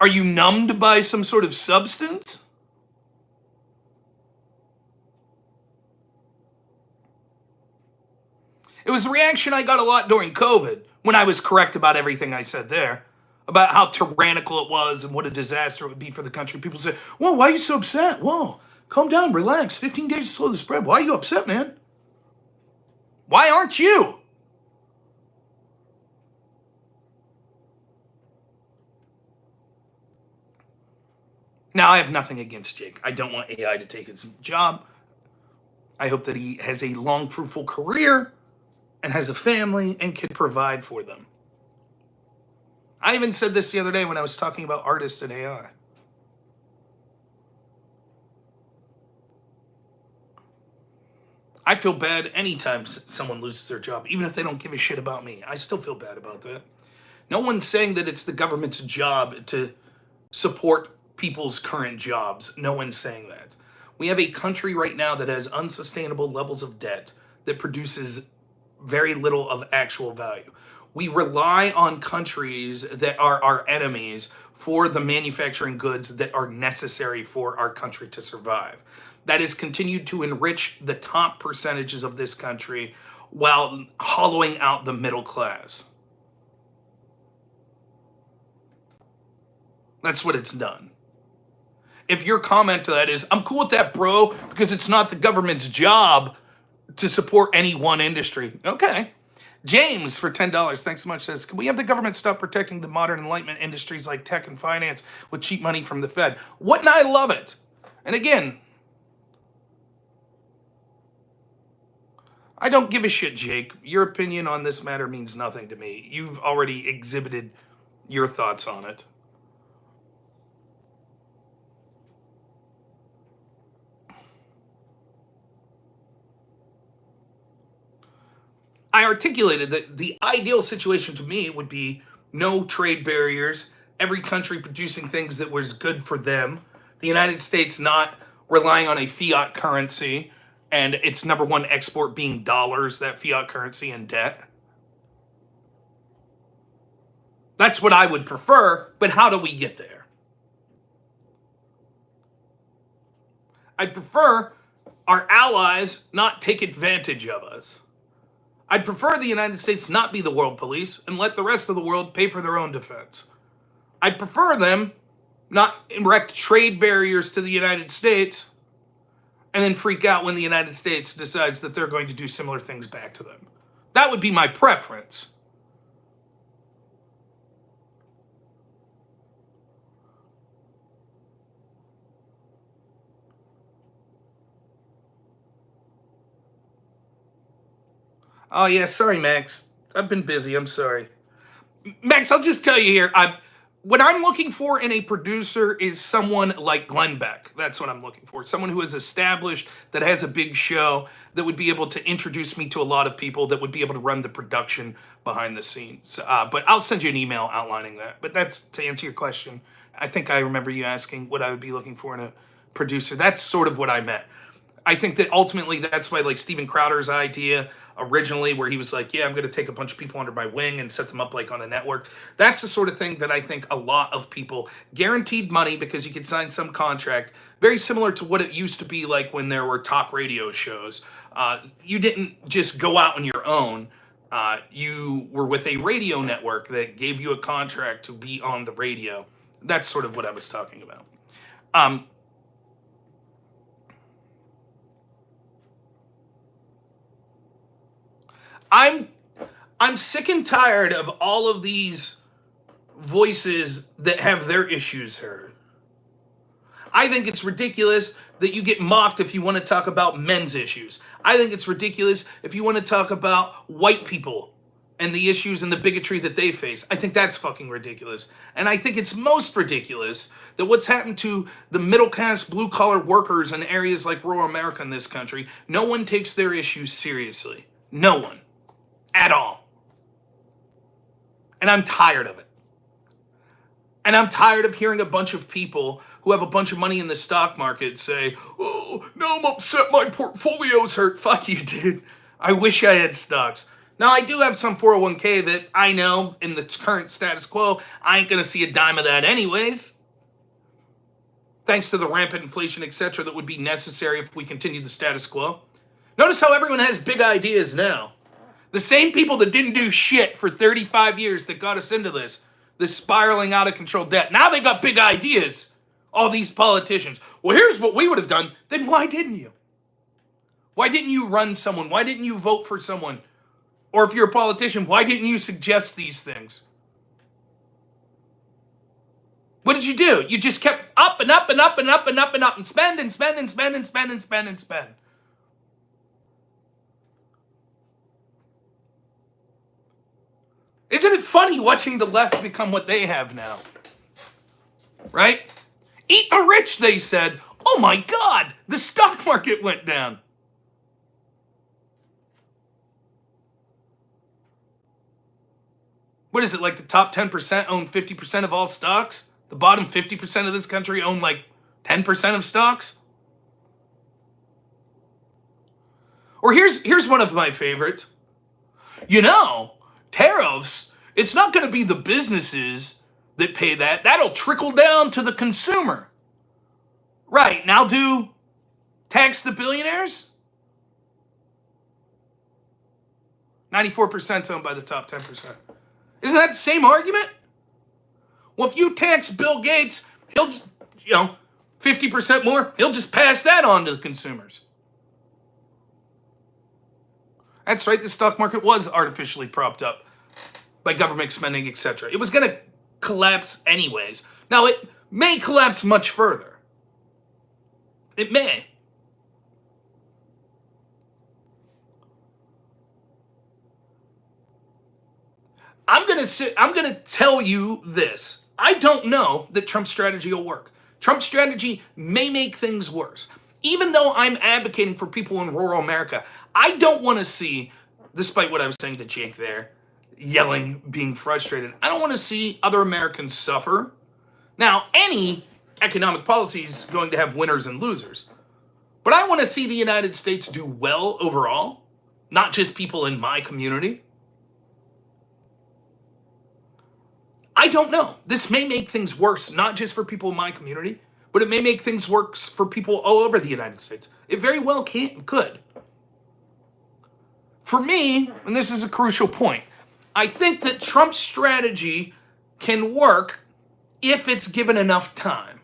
[SPEAKER 1] Are you numbed by some sort of substance? It was the reaction I got a lot during COVID when I was correct about everything I said there, about how tyrannical it was and what a disaster it would be for the country. People say, whoa, why are you so upset? Whoa, calm down, relax. 15 days to slow the spread. Why are you upset, man? Why aren't you? Now, I have nothing against Jake. I don't want AI to take his job. I hope that he has a long, fruitful career and has a family and can provide for them. I even said this the other day when I was talking about artists and AI. I feel bad anytime someone loses their job, even if they don't give a shit about me. I still feel bad about that. No one's saying that it's the government's job to support people's current jobs. No one's saying that. We have a country right now that has unsustainable levels of debt that produces very little of actual value. We rely on countries that are our enemies for the manufacturing goods that are necessary for our country to survive. That has continued to enrich the top percentages of this country while hollowing out the middle class. That's what it's done. If your comment to that is, I'm cool with that, bro, because it's not the government's job to support any one industry. Okay. James for $10, thanks so much, says, can we have the government stop protecting the modern enlightenment industries like tech and finance with cheap money from the Fed? Wouldn't I love it? And again, I don't give a shit, Jake. Your opinion on this matter means nothing to me. You've already exhibited your thoughts on it. I articulated that the ideal situation to me would be no trade barriers, every country producing things that was good for them, the United States not relying on a fiat currency, and its number one export being dollars, that fiat currency, and debt. That's what I would prefer, but how do we get there? I'd prefer our allies not take advantage of us. I'd prefer the United States not be the world police and let the rest of the world pay for their own defense. I'd prefer them not erect trade barriers to the United States and then freak out when the United States decides that they're going to do similar things back to them. That would be my preference. Oh, yeah, sorry, Max. I've been busy. I'm sorry. Max, I'll just tell you here. What I'm looking for in a producer is someone like Glenn Beck. That's what I'm looking for. Someone who is established, that has a big show, that would be able to introduce me to a lot of people, that would be able to run the production behind the scenes. But I'll send you an email outlining that. But that's to answer your question. I think I remember you asking what I would be looking for in a producer. That's sort of what I meant. I think that ultimately that's why, like, Steven Crowder's idea originally, where he was like, yeah, I'm going to take a bunch of people under my wing and set them up like on a network. That's the sort of thing that I think a lot of people, guaranteed money because you could sign some contract, very similar to what it used to be like when there were talk radio shows. You didn't just go out on your own. You were with a radio network that gave you a contract to be on the radio. That's sort of what I was talking about. I'm I'm sick and tired of all of these voices that have their issues heard. I think it's ridiculous that you get mocked if you want to talk about men's issues. I think it's ridiculous if you want to talk about white people and the issues and the bigotry that they face. I think that's fucking ridiculous. And I think it's most ridiculous that what's happened to the middle class, blue collar workers in areas like rural America in this country, no one takes their issues seriously. No one. At all. And I'm tired of it. And I'm tired of hearing a bunch of people who have a bunch of money in the stock market say, oh, now I'm upset my portfolio's hurt. Fuck you, dude. I wish I had stocks. Now, I do have some 401k that I know in the current status quo, I ain't going to see a dime of that anyways. Thanks to the rampant inflation, etc., that would be necessary if we continue the status quo. Notice how everyone has big ideas now. The same people that didn't do shit for 35 years that got us into this spiraling out of control debt. Now they got big ideas. All these politicians. Well, here's what we would have done. Then why didn't you? Why didn't you run someone? Why didn't you vote for someone? Or if you're a politician, why didn't you suggest these things? What did you do? You just kept up and up and up and up and up and up and spend and spend and spend and spend and spend and spend. Isn't it funny watching the left become what they have now? Right? Eat the rich, they said. Oh my God, the stock market went down. What is it, like the top 10% own 50% of all stocks? The bottom 50% of this country own like 10% of stocks? Or here's one of my favorite. You know, tariffs, it's not going to be the businesses that pay that. That'll trickle down to the consumer. Right, now do tax the billionaires? 94% owned by the top 10%. Isn't that the same argument? Well, if you tax Bill Gates, he'll just, 50% more, he'll just pass that on to the consumers. That's right, the stock market was artificially propped up by government spending, etc. It was going to collapse anyways. Now, it may collapse much further. It may. I'm going to tell you this. I don't know that Trump's strategy will work. Trump's strategy may make things worse. Even though I'm advocating for people in rural America, I don't want to see, despite what I was saying to Jake there, yelling, being frustrated, I don't want to see other Americans suffer. Now, any economic policy is going to have winners and losers. But I want to see the United States do well overall, not just people in my community. I don't know. This may make things worse, not just for people in my community, but it may make things worse for people all over the United States. It very well could. For me, and this is a crucial point, I think that Trump's strategy can work if it's given enough time.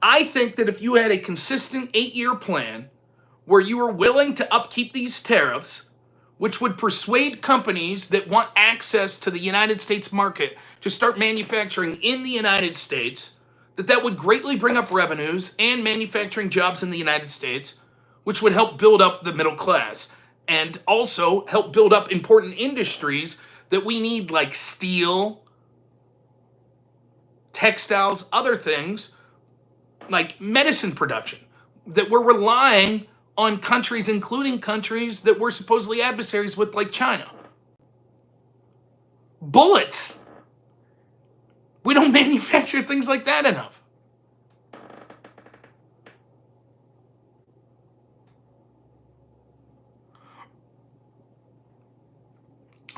[SPEAKER 1] I think that if you had a consistent 8-year plan where you were willing to upkeep these tariffs, which would persuade companies that want access to the United States market to start manufacturing in the United States, that would greatly bring up revenues and manufacturing jobs in the United States, which would help build up the middle class and also help build up important industries that we need, like steel, textiles, other things, like medicine production, that we're relying on countries, including countries that we're supposedly adversaries with, like China. Bullets. We don't manufacture things like that enough.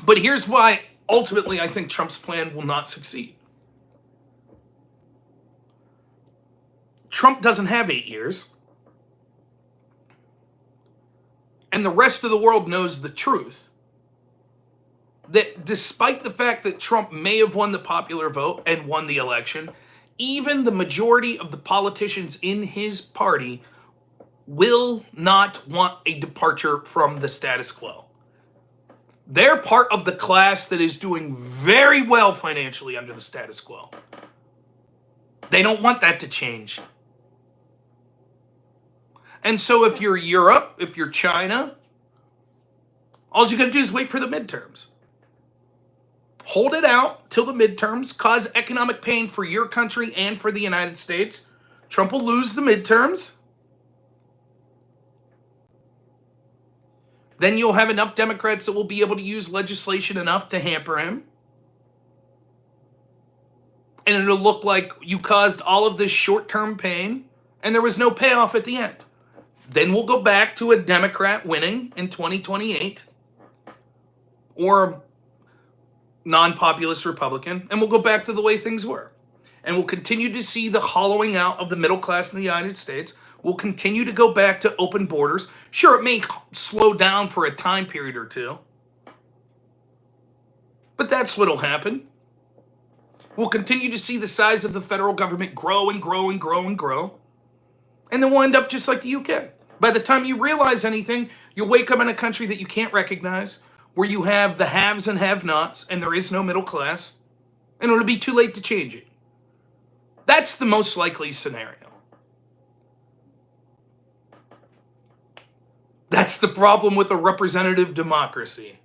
[SPEAKER 1] But here's why, ultimately, I think Trump's plan will not succeed. Trump doesn't have 8 years. And the rest of the world knows the truth. That despite the fact that Trump may have won the popular vote and won the election, even the majority of the politicians in his party will not want a departure from the status quo. They're part of the class that is doing very well financially under the status quo. They don't want that to change. And so if you're Europe, if you're China, all you got to do is wait for the midterms. Hold it out till the midterms, cause economic pain for your country and for the United States. Trump will lose the midterms. Then you'll have enough Democrats that will be able to use legislation enough to hamper him. And it'll look like you caused all of this short-term pain and there was no payoff at the end. Then we'll go back to a Democrat winning in 2028 or non-populist Republican, and we'll go back to the way things were. And we'll continue to see the hollowing out of the middle class in the United States. We'll continue to go back to open borders. Sure, it may slow down for a time period or two, but that's what'll happen. We'll continue to see the size of the federal government grow and grow and grow and grow. And then we'll end up just like the UK. By the time you realize anything, you'll wake up in a country that you can't recognize, where you have the haves and have-nots, and there is no middle class, and it'll be too late to change it. That's the most likely scenario. That's the problem with a representative democracy.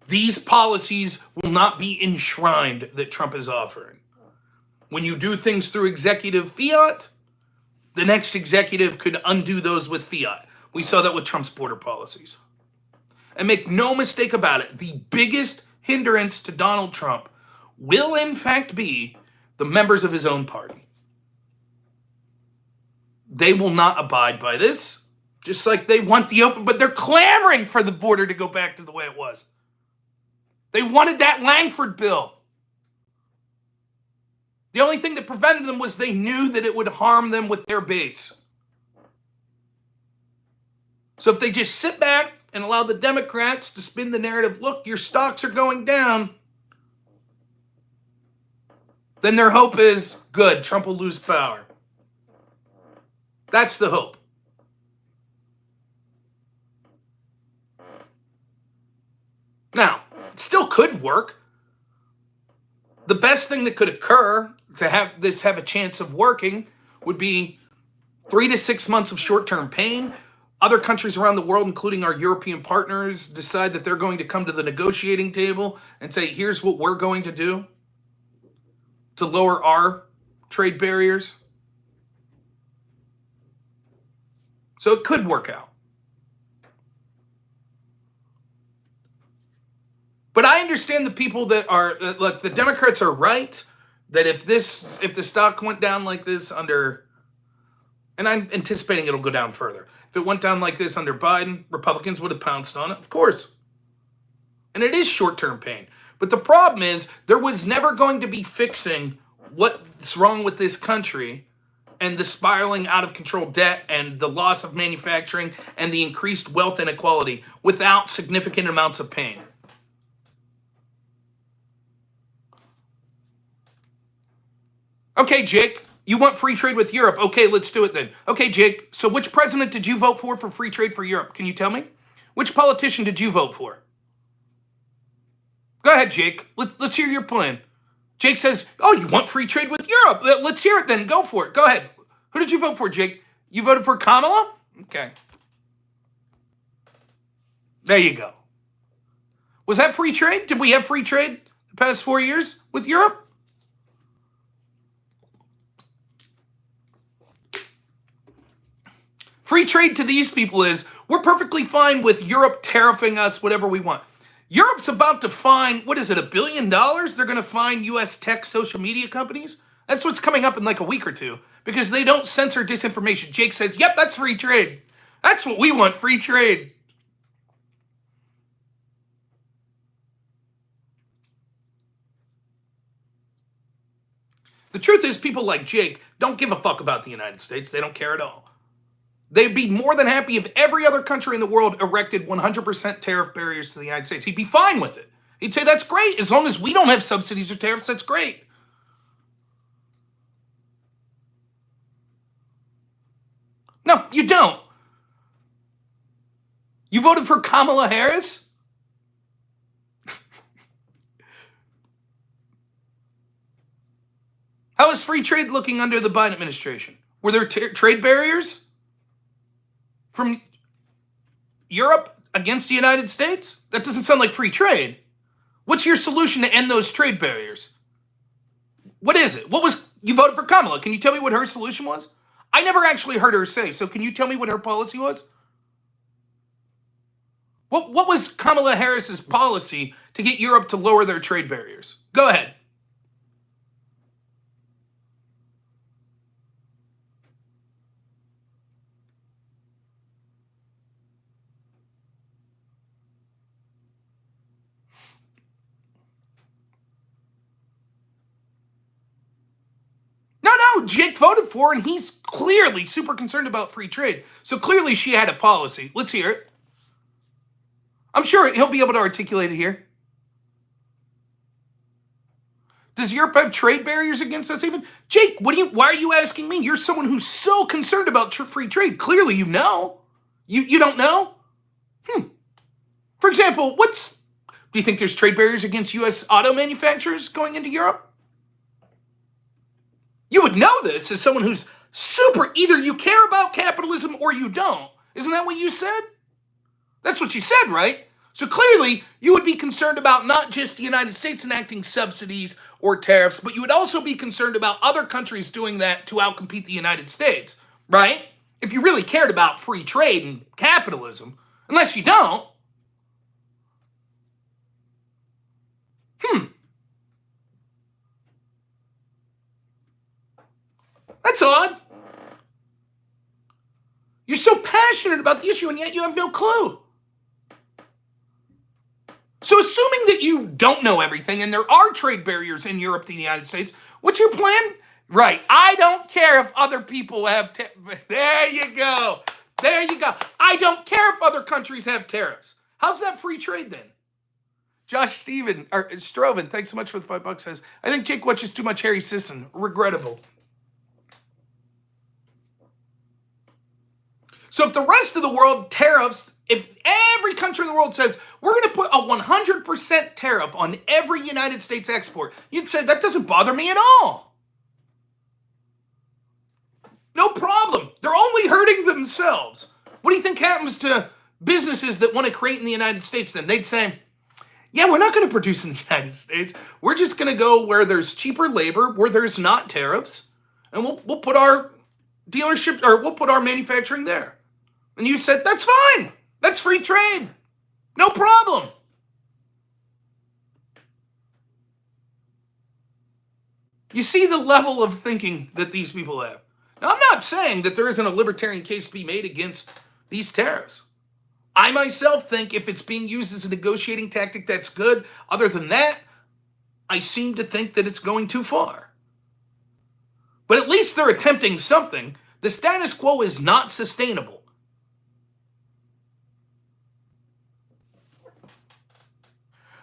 [SPEAKER 1] These policies will not be enshrined that Trump is offering. When you do things through executive fiat, the next executive could undo those with fiat. We saw that with Trump's border policies. And make no mistake about it, the biggest hindrance to Donald Trump will in fact be the members of his own party. They will not abide by this, just like they want the open, but they're clamoring for the border to go back to the way it was. They wanted that Langford bill. The only thing that prevented them was they knew that it would harm them with their base. So if they just sit back and allow the Democrats to spin the narrative, look, your stocks are going down, then their hope is, good, Trump will lose power. That's the hope. Now, it still could work. The best thing that could occur to have this have a chance of working would be 3 to 6 months of short-term pain. Other countries around the world, including our European partners, decide that they're going to come to the negotiating table and say, here's what we're going to do to lower our trade barriers. So it could work out. But I understand the people that are, look, the Democrats are right, that if the stock went down like this under, and I'm anticipating it'll go down further. If it went down like this under Biden, Republicans would have pounced on it, of course. And it is short-term pain. But the problem is, there was never going to be fixing what's wrong with this country and the spiraling out of control debt and the loss of manufacturing and the increased wealth inequality without significant amounts of pain. Okay, Jake, you want free trade with Europe. Okay, let's do it then. Okay, Jake, so which president did you vote for free trade for Europe? Can you tell me? Which politician did you vote for? Go ahead, Jake. Let's hear your plan. Jake says, oh, you want free trade with Europe. Let's hear it then. Go for it. Go ahead. Who did you vote for, Jake? You voted for Kamala? Okay. There you go. Was that free trade? Did we have free trade the past 4 years with Europe? Free trade to these people is, we're perfectly fine with Europe tariffing us whatever we want. Europe's about to fine, what is it, $1 billion? They're going to fine U.S. tech social media companies? That's what's coming up in like a week or two, because they don't censor disinformation. Jake says, yep, that's free trade. That's what we want, free trade. The truth is, people like Jake don't give a fuck about the United States. They don't care at all. They'd be more than happy if every other country in the world erected 100% tariff barriers to the United States. He'd be fine with it. He'd say, that's great. As long as we don't have subsidies or tariffs, that's great. No, you don't. You voted for Kamala Harris? How is free trade looking under the Biden administration? Were there trade barriers from Europe against the United States? That doesn't sound like free trade. What's your solution to end those trade barriers? What is it? You voted for Kamala. Can you tell me what her solution was? I never actually heard her say, so can you tell me what her policy was? What was Kamala Harris's policy to get Europe to lower their trade barriers? Go ahead. No, Jake voted for her, and he's clearly super concerned about free trade. So clearly she had a policy. Let's hear it. I'm sure he'll be able to articulate it here. Does Europe have trade barriers against us even? Jake, why are you asking me? You're someone who's so concerned about free trade. Clearly you know. You don't know? For example, do you think there's trade barriers against U.S. auto manufacturers going into Europe? You would know this as someone who's either you care about capitalism or you don't. Isn't that what you said? That's what you said, right? So clearly, you would be concerned about not just the United States enacting subsidies or tariffs, but you would also be concerned about other countries doing that to outcompete the United States, right? If you really cared about free trade and capitalism, unless you don't. That's odd. You're so passionate about the issue, and yet you have no clue. So assuming that you don't know everything, and there are trade barriers in Europe to the United States, what's your plan? Right, I don't care if other people have there you go. There you go. I don't care if other countries have tariffs. How's that free trade then? Josh Stroven, thanks so much for the $5, says, I think Jake watches too much Harry Sisson. Regrettable. So if the rest of the world tariffs, if every country in the world says, we're going to put a 100% tariff on every United States export, you'd say, that doesn't bother me at all. No problem. They're only hurting themselves. What do you think happens to businesses that want to create in the United States then? They'd say, yeah, we're not going to produce in the United States. We're just going to go where there's cheaper labor, where there's not tariffs, and we'll put our dealership, or we'll put our manufacturing there. And you said, that's fine. That's free trade. No problem. You see the level of thinking that these people have. Now, I'm not saying that there isn't a libertarian case to be made against these tariffs. I myself think if it's being used as a negotiating tactic, that's good. Other than that, I seem to think that it's going too far. But at least they're attempting something. The status quo is not sustainable.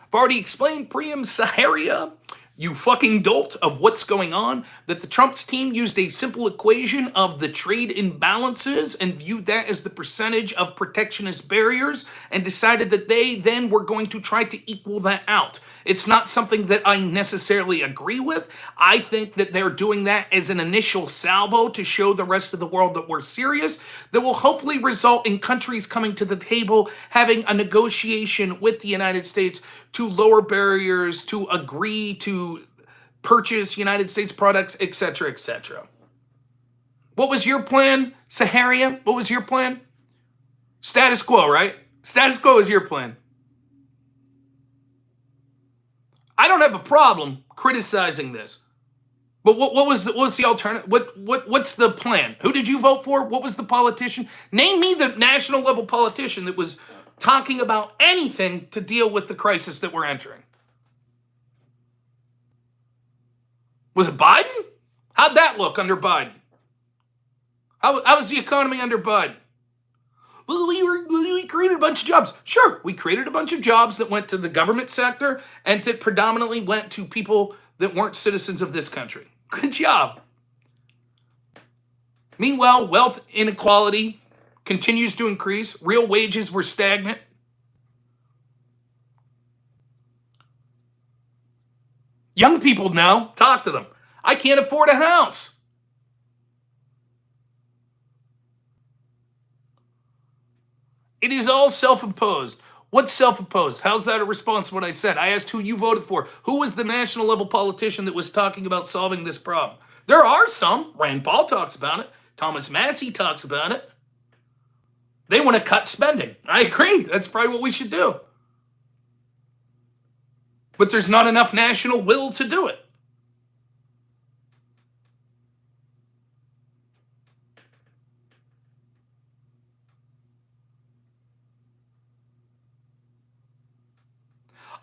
[SPEAKER 1] I've already explained Priam Saharia, you fucking dolt, of what's going on, that the Trump's team used a simple equation of the trade imbalances and viewed that as the percentage of protectionist barriers and decided that they then were going to try to equal that out. It's not something that I necessarily agree with. I think that they're doing that as an initial salvo to show the rest of the world that we're serious, that will hopefully result in countries coming to the table, having a negotiation with the United States to lower barriers, to agree to purchase United States products, etc., etc. What was your plan, Saharia? What was your plan? Status quo, right? Status quo is your plan. I don't have a problem criticizing this. But what was the alternative? What's the plan? Who did you vote for? What was the politician? Name me the national level politician that was talking about anything to deal with the crisis that we're entering. Was it Biden? How'd that look under Biden? How was the economy under Biden? Well, we created a bunch of jobs. Sure, we created a bunch of jobs that went to the government sector and that predominantly went to people that weren't citizens of this country. Good job. Meanwhile, wealth inequality continues to increase. Real wages were stagnant. Young people now, talk to them. I can't afford a house. It is all self-imposed. What's self-imposed? How's that a response to what I said? I asked who you voted for. Who was the national level politician that was talking about solving this problem? There are some. Rand Paul talks about it. Thomas Massey talks about it. They want to cut spending. I agree. That's probably what we should do. But there's not enough national will to do it.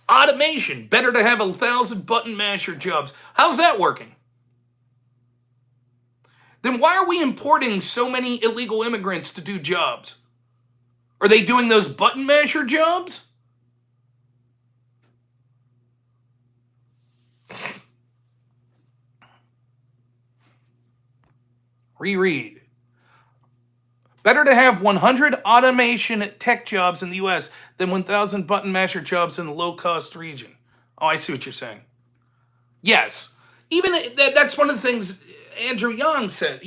[SPEAKER 1] Automation. Better to have 1,000 button masher jobs. How's that working? Then why are we importing so many illegal immigrants to do jobs? Are they doing those button masher jobs? Reread. Better to have 100 automation tech jobs in the US than 1,000 button masher jobs in a low-cost region. Oh, I see what you're saying. Yes. Even that's one of the things Andrew Young said.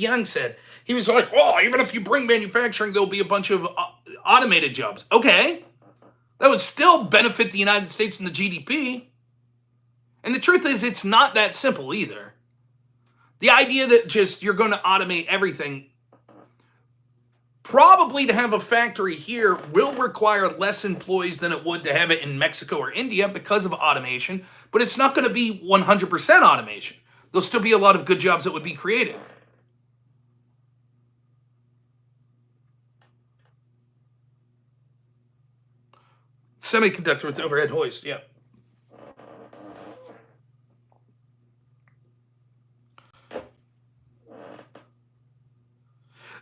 [SPEAKER 1] He was like, "Oh, even if you bring manufacturing, there'll be a bunch of automated jobs." Okay. That would still benefit the United States and the GDP. And the truth is, it's not that simple either. The idea that just you're going to automate everything, probably to have a factory here will require less employees than it would to have it in Mexico or India because of automation, but it's not going to be 100% automation. There'll still be a lot of good jobs that would be created. Semiconductor with overhead hoist, yeah.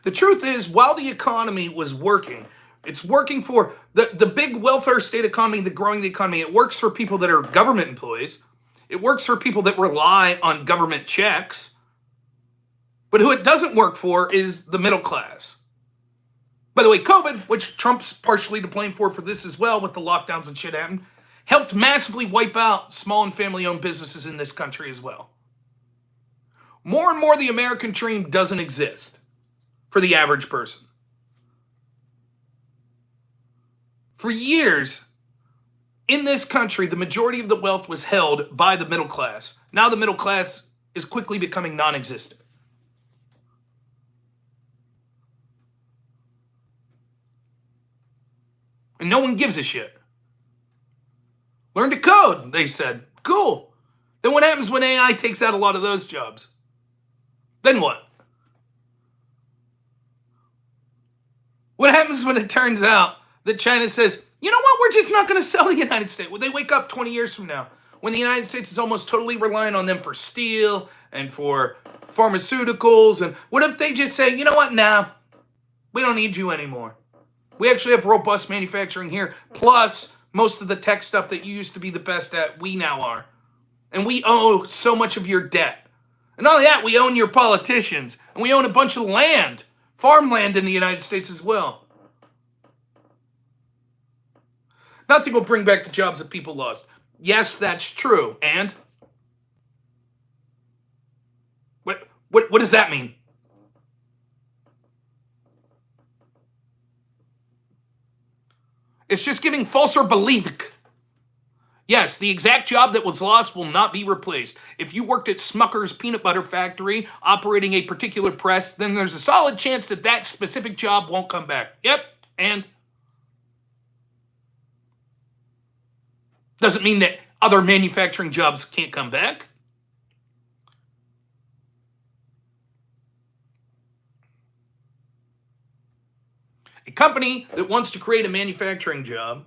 [SPEAKER 1] The truth is, while the economy was working, it's working for the big welfare state economy, the growing the economy. It works for people that are government employees. It works for people that rely on government checks. But who it doesn't work for is the middle class. By the way, COVID, which Trump's partially to blame for this as well, with the lockdowns and shit happened, helped massively wipe out small and family-owned businesses in this country as well. More and more, the American dream doesn't exist for the average person. For years, in this country, the majority of the wealth was held by the middle class. Now the middle class is quickly becoming non-existent. And no one gives a shit. Learn to code, they said. Cool. Then what happens when AI takes out a lot of those jobs? Then what? What happens when it turns out that China says, you know what, we're just not going to sell the United States? When they wake up 20 years from now, when the United States is almost totally relying on them for steel and for pharmaceuticals, and what if they just say, you know what, nah, we don't need you anymore. We actually have robust manufacturing here, plus most of the tech stuff that you used to be the best at, we now are. And we owe so much of your debt. And not only that, we own your politicians, and we own a bunch of land. Farmland in the United States as well. Nothing will bring back the jobs that people lost. Yes, that's true. And? What does that mean? It's just giving false or belief. Yes, the exact job that was lost will not be replaced. If you worked at Smucker's peanut butter factory operating a particular press, then there's a solid chance that that specific job won't come back. Yep, and doesn't mean that other manufacturing jobs can't come back. A company that wants to create a manufacturing job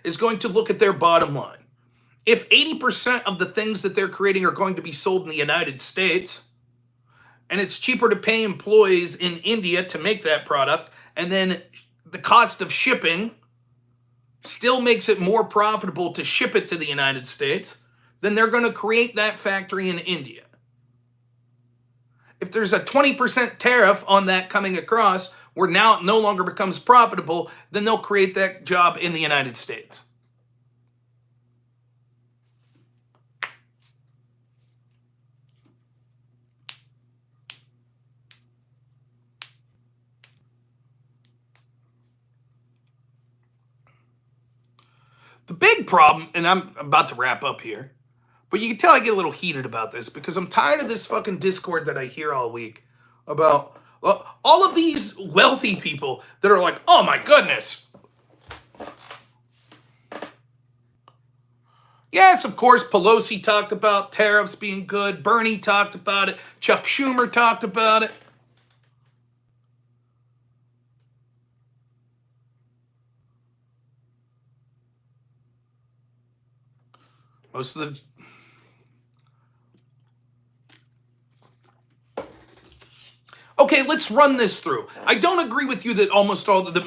[SPEAKER 1] is going to look at their bottom line. If 80% of the things that they're creating are going to be sold in the United States, and it's cheaper to pay employees in India to make that product, and then the cost of shipping still makes it more profitable to ship it to the United States, then they're going to create that factory in India. If there's a 20% tariff on that coming across, where now it no longer becomes profitable, then they'll create that job in the United States. The big problem, and I'm about to wrap up here, but you can tell I get a little heated about this because I'm tired of this fucking discord that I hear all week about all of these wealthy people that are like, oh my goodness. Yes, of course, Pelosi talked about tariffs being good. Bernie talked about it. Chuck Schumer talked about it. Most of the Okay, let's run this through. I don't agree with you that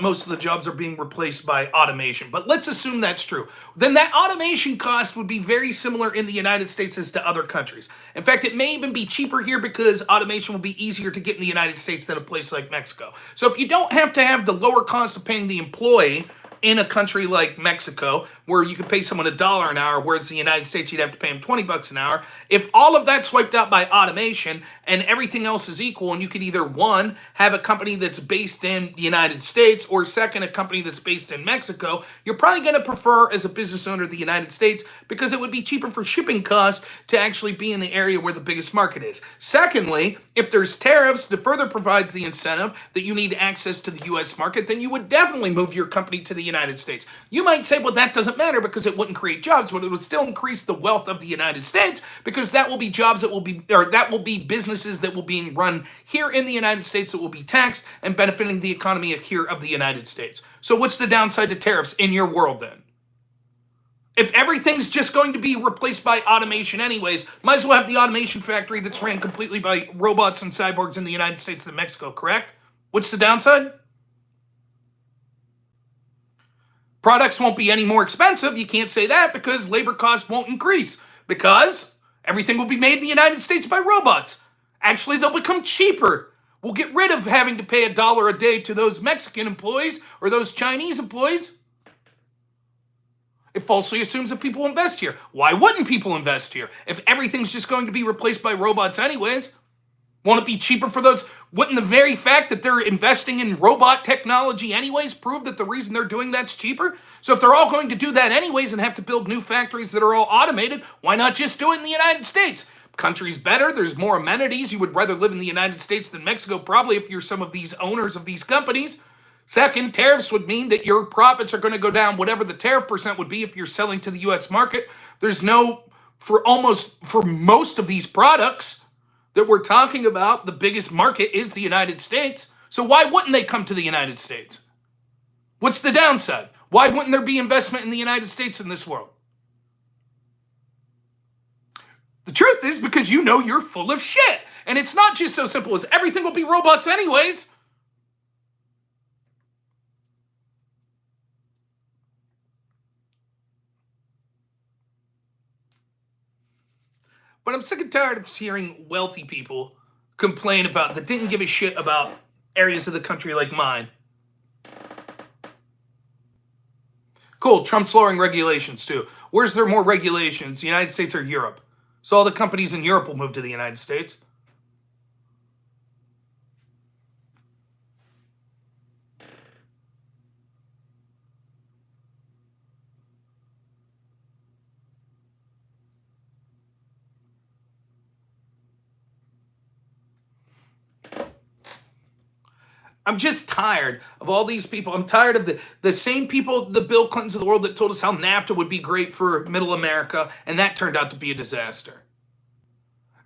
[SPEAKER 1] most of the jobs are being replaced by automation, but let's assume that's true. Then that automation cost would be very similar in the United States as to other countries. In fact, it may even be cheaper here because automation will be easier to get in the United States than a place like Mexico. So if you don't have to have the lower cost of paying the employee in a country like Mexico, where you could pay someone $1 an hour, whereas in the United States you'd have to pay them $20 an hour. If all of that's wiped out by automation and everything else is equal, and you could either, one, have a company that's based in the United States, or second, a company that's based in Mexico, you're probably going to prefer, as a business owner, the United States because it would be cheaper for shipping costs to actually be in the area where the biggest market is. Secondly, if there's tariffs that further provides the incentive that you need access to the U.S. market, then you would definitely move your company to the United States. You might say, well, that doesn't matter because it wouldn't create jobs, but it would still increase the wealth of the United States because that will be jobs that will be, or that will be businesses that will be run here in the United States that will be taxed and benefiting the economy of here of the United States. So what's the downside to tariffs in your world then? If everything's just going to be replaced by automation anyways, might as well have the automation factory that's ran completely by robots and cyborgs in the United States than Mexico, correct? What's the downside? Products won't be any more expensive. You can't say that because labor costs won't increase because everything will be made in the United States by robots. Actually, they'll become cheaper. We'll get rid of having to pay $1 a day to those Mexican employees or those Chinese employees. It falsely assumes that people invest here. Why wouldn't people invest here if everything's just going to be replaced by robots anyways? Won't it be cheaper for those? Wouldn't the very fact that they're investing in robot technology anyways prove that the reason they're doing that's cheaper? So if they're all going to do that anyways and have to build new factories that are all automated, why not just do it in the United States? Country's better, there's more amenities. You would rather live in the United States than Mexico, probably, if you're some of these owners of these companies. Second, tariffs would mean that your profits are going to go down whatever the tariff percent would be if you're selling to the U.S. market. There's no, for most of these products that we're talking about, the biggest market is the United States. So why wouldn't they come to the United States? What's the downside? Why wouldn't there be investment in the United States in this world? The truth is because you know you're full of shit. And it's not just so simple as everything will be robots anyways. But I'm sick and tired of hearing wealthy people complain about that didn't give a shit about areas of the country like mine. Cool, Trump's lowering regulations too. Where's there more regulations, the United States or Europe? So all the companies in Europe will move to the United States. I'm just tired of all these people. I'm tired of the same people, the Bill Clintons of the world that told us how NAFTA would be great for middle America, and that turned out to be a disaster.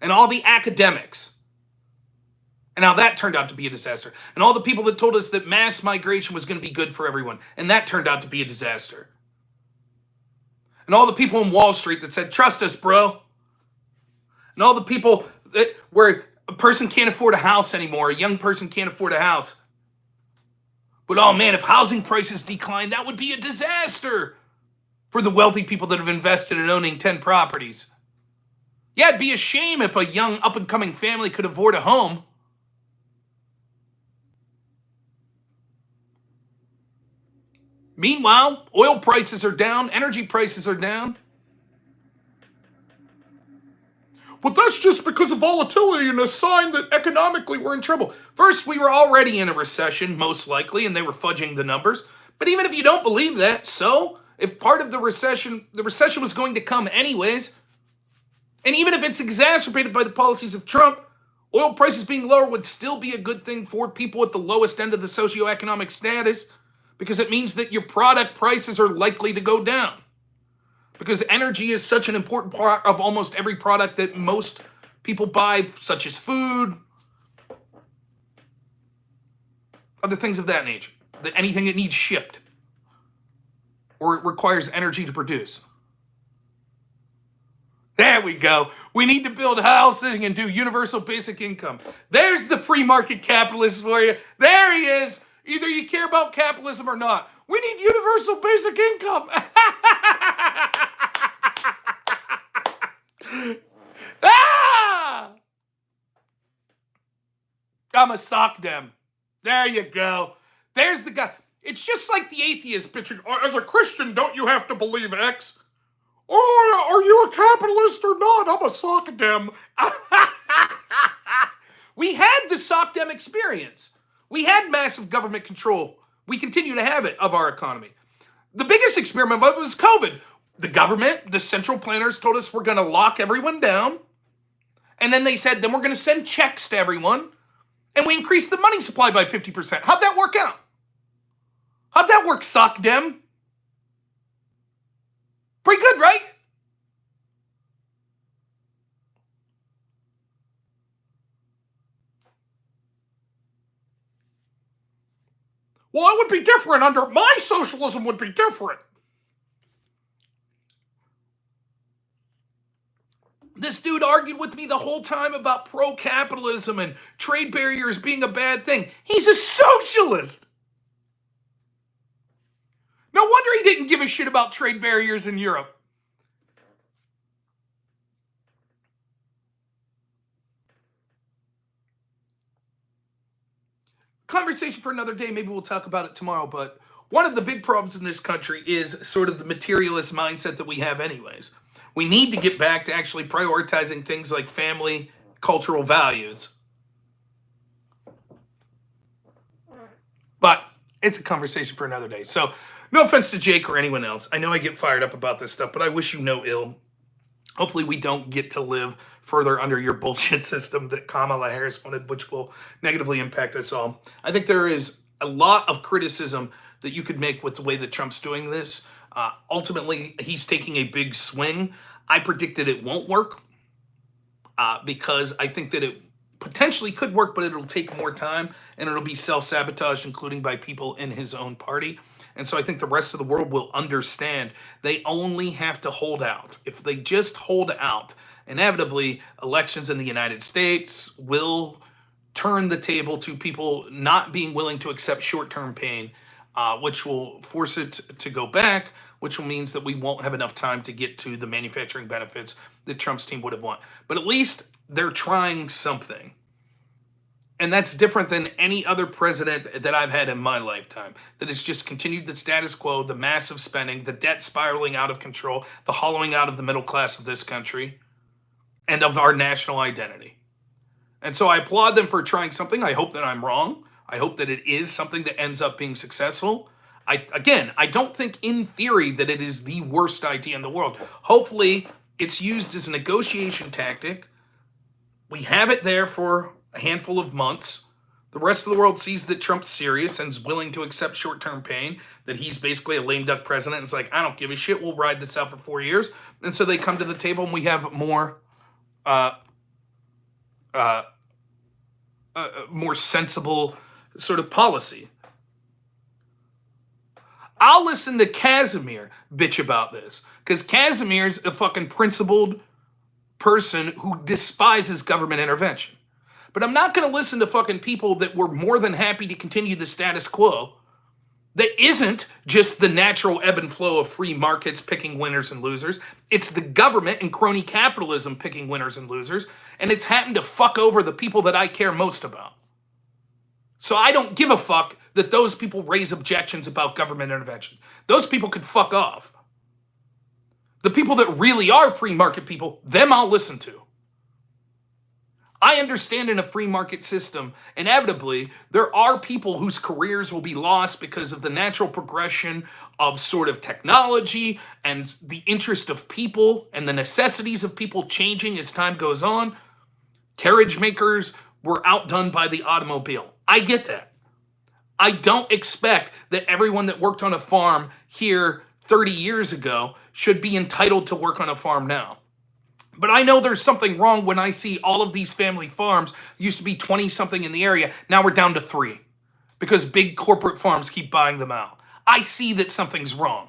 [SPEAKER 1] And all the academics, and how that turned out to be a disaster. And all the people that told us that mass migration was going to be good for everyone, and that turned out to be a disaster. And all the people in Wall Street that said, trust us, bro. And all the people that where a person can't afford a house anymore, a young person can't afford a house. But oh man, if housing prices decline, that would be a disaster for the wealthy people that have invested in owning 10 properties. Yeah, it'd be a shame if a young up-and-coming family could afford a home. Meanwhile, oil prices are down, energy prices are down. But that's just because of volatility and a sign that economically we're in trouble. First, we were already in a recession, most likely, and they were fudging the numbers. But even if you don't believe that, so if part of the recession was going to come anyways, and even if it's exacerbated by the policies of Trump, oil prices being lower would still be a good thing for people at the lowest end of the socioeconomic status, because it means that your product prices are likely to go down. Because energy is such an important part of almost every product that most people buy, such as food, other things of that nature. Anything that needs shipped or it requires energy to produce. There we go. We need to build housing and do universal basic income. There's the free market capitalist for you. There he is. Either you care about capitalism or not. We need universal basic income. Ah! I'm a sock dem. There you go. There's the guy. It's just like the atheist pitching, as a Christian, don't you have to believe X? Or are you a capitalist or not? I'm a sock dem. We had the sock dem experience. We had massive government control. We continue to have it of our economy. The biggest experiment was COVID. The government, the central planners told us we're going to lock everyone down. And then they said, then we're going to send checks to everyone. And we increased the money supply by 50%. How'd that work out? How'd that work, sock dem? Pretty good, right? Well, it would be different under my socialism would be different. This dude argued with me the whole time about pro-capitalism and trade barriers being a bad thing. He's a socialist. No wonder he didn't give a shit about trade barriers in Europe. Conversation for another day. Maybe we'll talk about it tomorrow. But one of the big problems in this country is sort of the materialist mindset that we have anyways. We need to get back to actually prioritizing things like family, cultural values. But it's a conversation for another day. So no offense to Jake or anyone else. I know I get fired up about this stuff, but I wish you no ill. Hopefully we don't get to live further under your bullshit system that Kamala Harris wanted, which will negatively impact us all. I think there is a lot of criticism that you could make with the way that Trump's doing this. Ultimately, he's taking a big swing. I predict that it won't work because I think that it potentially could work, but it'll take more time and it'll be self-sabotaged, including by people in his own party. And so I think the rest of the world will understand they only have to hold out. If they just hold out, inevitably elections in the United States will turn the table to people not being willing to accept short-term pain, which will force it to go back, which means that we won't have enough time to get to the manufacturing benefits that Trump's team would have wanted. But at least they're trying something. And that's different than any other president that I've had in my lifetime. That has just continued the status quo, the massive spending, the debt spiraling out of control, the hollowing out of the middle class of this country, and of our national identity. And so I applaud them for trying something. I hope that I'm wrong. I hope that it is something that ends up being successful. I don't think in theory that it is the worst idea in the world. Hopefully it's used as a negotiation tactic. We have it there for a handful of months. The rest of the world sees that Trump's serious and is willing to accept short-term pain, that he's basically a lame duck president and is like, I don't give a shit, we'll ride this out for 4 years. And so they come to the table and we have more more sensible sort of policy. I'll listen to Casimir bitch about this because Casimir's a fucking principled person who despises government intervention. But I'm not going to listen to fucking people that were more than happy to continue the status quo that isn't just the natural ebb and flow of free markets picking winners and losers. It's the government and crony capitalism picking winners and losers, and it's happened to fuck over the people that I care most about. So I don't give a fuck that those people raise objections about government intervention. Those people could fuck off. The people that really are free market people, them I'll listen to. I understand in a free market system, inevitably, there are people whose careers will be lost because of the natural progression of sort of technology and the interest of people and the necessities of people changing as time goes on. Carriage makers were outdone by the automobile. I get that. I don't expect that everyone that worked on a farm here 30 years ago should be entitled to work on a farm now. But I know there's something wrong when I see all of these family farms, used to be 20 something in the area, now we're down to 3 because big corporate farms keep buying them out. I see that something's wrong.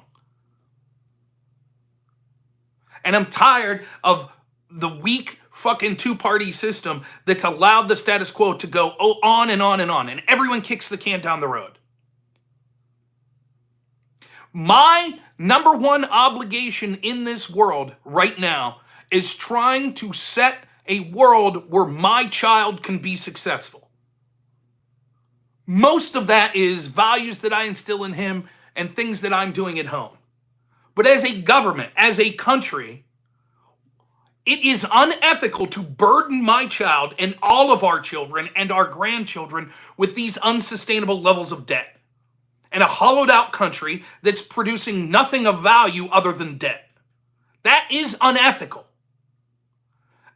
[SPEAKER 1] And I'm tired of the weak fucking two-party system that's allowed the status quo to go on and on and on, and everyone kicks the can down the road. My number one obligation in this world right now is trying to set a world where my child can be successful. Most of that is values that I instill in him and things that I'm doing at home. But as a government, as a country, it is unethical to burden my child and all of our children and our grandchildren with these unsustainable levels of debt. And a hollowed out country that's producing nothing of value other than debt. That is unethical.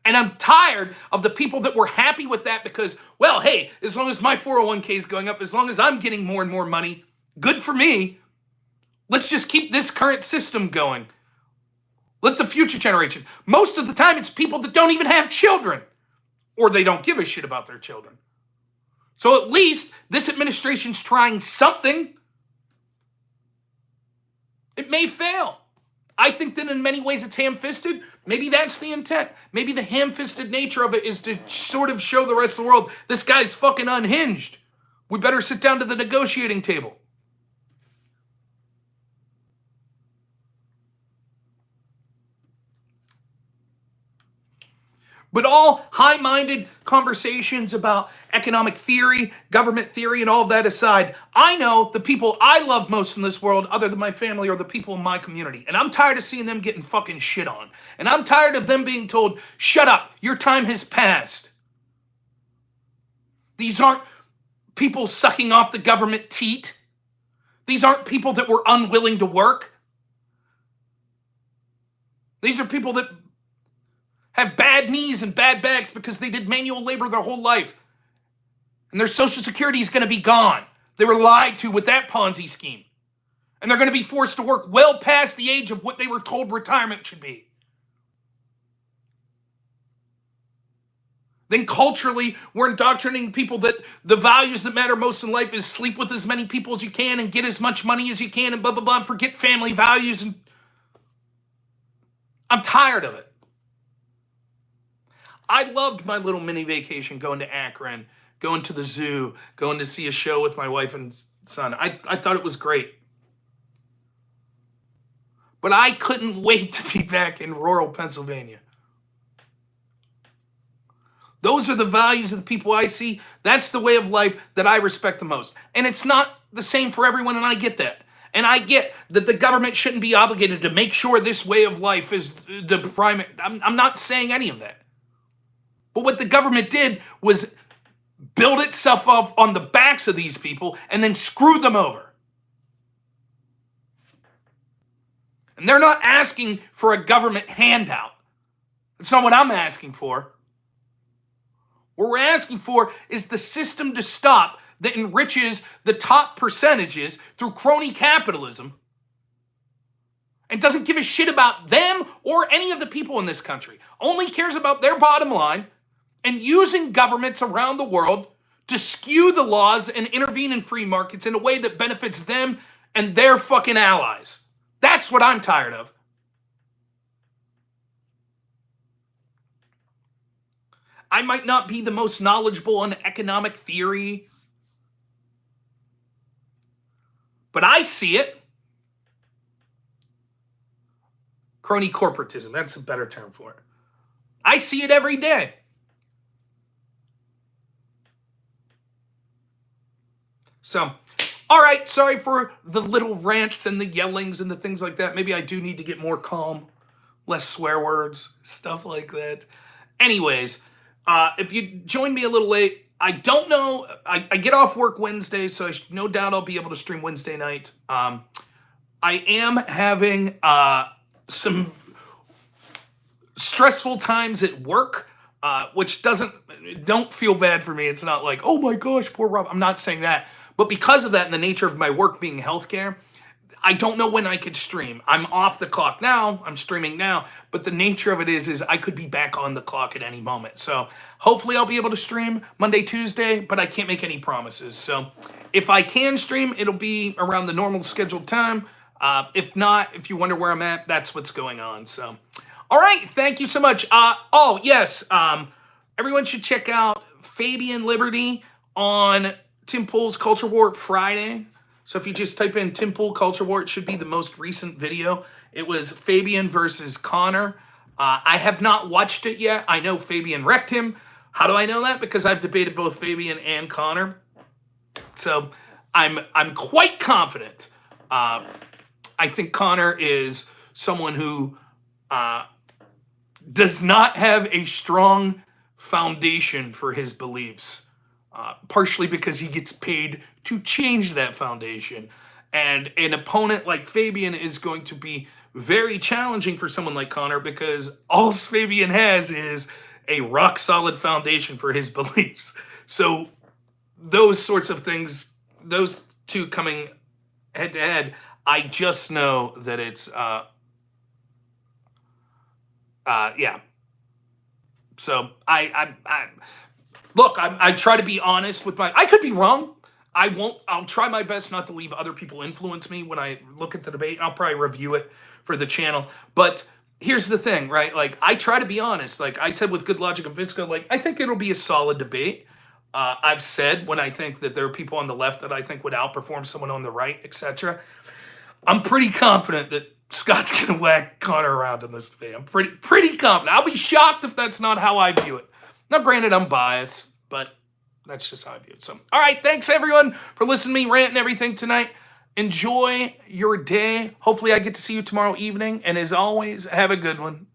[SPEAKER 1] And I'm tired of the people that were happy with that because, well, hey, as long as my 401k is going up, as long as I'm getting more and more money, good for me. Let's just keep this current system going. Let the future generation. Most of the time, it's people that don't even have children, or they don't give a shit about their children. So at least this administration's trying something. It may fail. I think that in many ways it's ham-fisted. Maybe that's the intent. Maybe the ham-fisted nature of it is to sort of show the rest of the world, this guy's fucking unhinged. We better sit down to the negotiating table. But all high-minded conversations about economic theory, government theory, and all that aside, I know the people I love most in this world, other than my family, are the people in my community. And I'm tired of seeing them getting fucking shit on. And I'm tired of them being told, shut up, your time has passed. These aren't people sucking off the government teat. These aren't people that were unwilling to work. These are people that have bad knees and bad backs because they did manual labor their whole life. And their Social Security is going to be gone. They were lied to with that Ponzi scheme. And they're going to be forced to work well past the age of what they were told retirement should be. Then culturally, we're indoctrinating people that the values that matter most in life is sleep with as many people as you can and get as much money as you can and blah, blah, blah, and forget family values. And I'm tired of it. I loved my little mini vacation going to Akron, going to the zoo, going to see a show with my wife and son. I thought it was great. But I couldn't wait to be back in rural Pennsylvania. Those are the values of the people I see. That's the way of life that I respect the most. And it's not the same for everyone, and I get that. And I get that the government shouldn't be obligated to make sure this way of life is the primary. I'm not saying any of that. But what the government did was build itself up on the backs of these people and then screw them over. And they're not asking for a government handout. That's not what I'm asking for. What we're asking for is the system to stop that enriches the top percentages through crony capitalism and doesn't give a shit about them or any of the people in this country. Only cares about their bottom line and using governments around the world to skew the laws and intervene in free markets in a way that benefits them and their fucking allies. That's what I'm tired of. I might not be the most knowledgeable on economic theory, but but I see it. Crony corporatism, that's a better term for it. I see it every day. So, all right, sorry for the little rants and the yellings and the things like that. Maybe I do need to get more calm, less swear words, stuff like that. Anyways, if you joined me a little late, I don't know. I get off work Wednesday, so no doubt I'll be able to stream Wednesday night. I am having some stressful times at work, which don't feel bad for me. It's not like, oh my gosh, poor Rob. I'm not saying that. But because of that and the nature of my work being healthcare, I don't know when I could stream. I'm off the clock now. I'm streaming now. But the nature of it is I could be back on the clock at any moment. So hopefully I'll be able to stream Monday, Tuesday, but I can't make any promises. So if I can stream, it'll be around the normal scheduled time. If not, if you wonder where I'm at, that's what's going on. So, all right. Thank you so much. Oh, yes. Everyone should check out Fabian Liberty on Tim Pool's Culture War Friday. So if you just type in Tim Pool Culture War, it should be the most recent video. It was Fabian versus Conor. I have not watched it yet. I know Fabian wrecked him. How do I know that? Because I've debated both Fabian and Conor. So I'm quite confident. I think Conor is someone who does not have a strong foundation for his beliefs. Partially because he gets paid to change that foundation. And an opponent like Fabian is going to be very challenging for someone like Conor because all Fabian has is a rock-solid foundation for his beliefs. So those sorts of things, those two coming head-to-head, I just know that it's, yeah. So look, I try to be honest with I could be wrong. I'll try my best not to leave other people influence me when I look at the debate. I'll probably review it for the channel. But here's the thing, right? Like, I try to be honest. Like I said with Good Logic and Visco, like, I think it'll be a solid debate. I've said when I think that there are people on the left that I think would outperform someone on the right, etc. I'm pretty confident that Scott's going to whack Conor around in this debate. I'm pretty confident. I'll be shocked if that's not how I view it. Now, granted, I'm biased, but that's just how I view it. So, all right, thanks, everyone, for listening to me rant and everything tonight. Enjoy your day. Hopefully, I get to see you tomorrow evening. And as always, have a good one.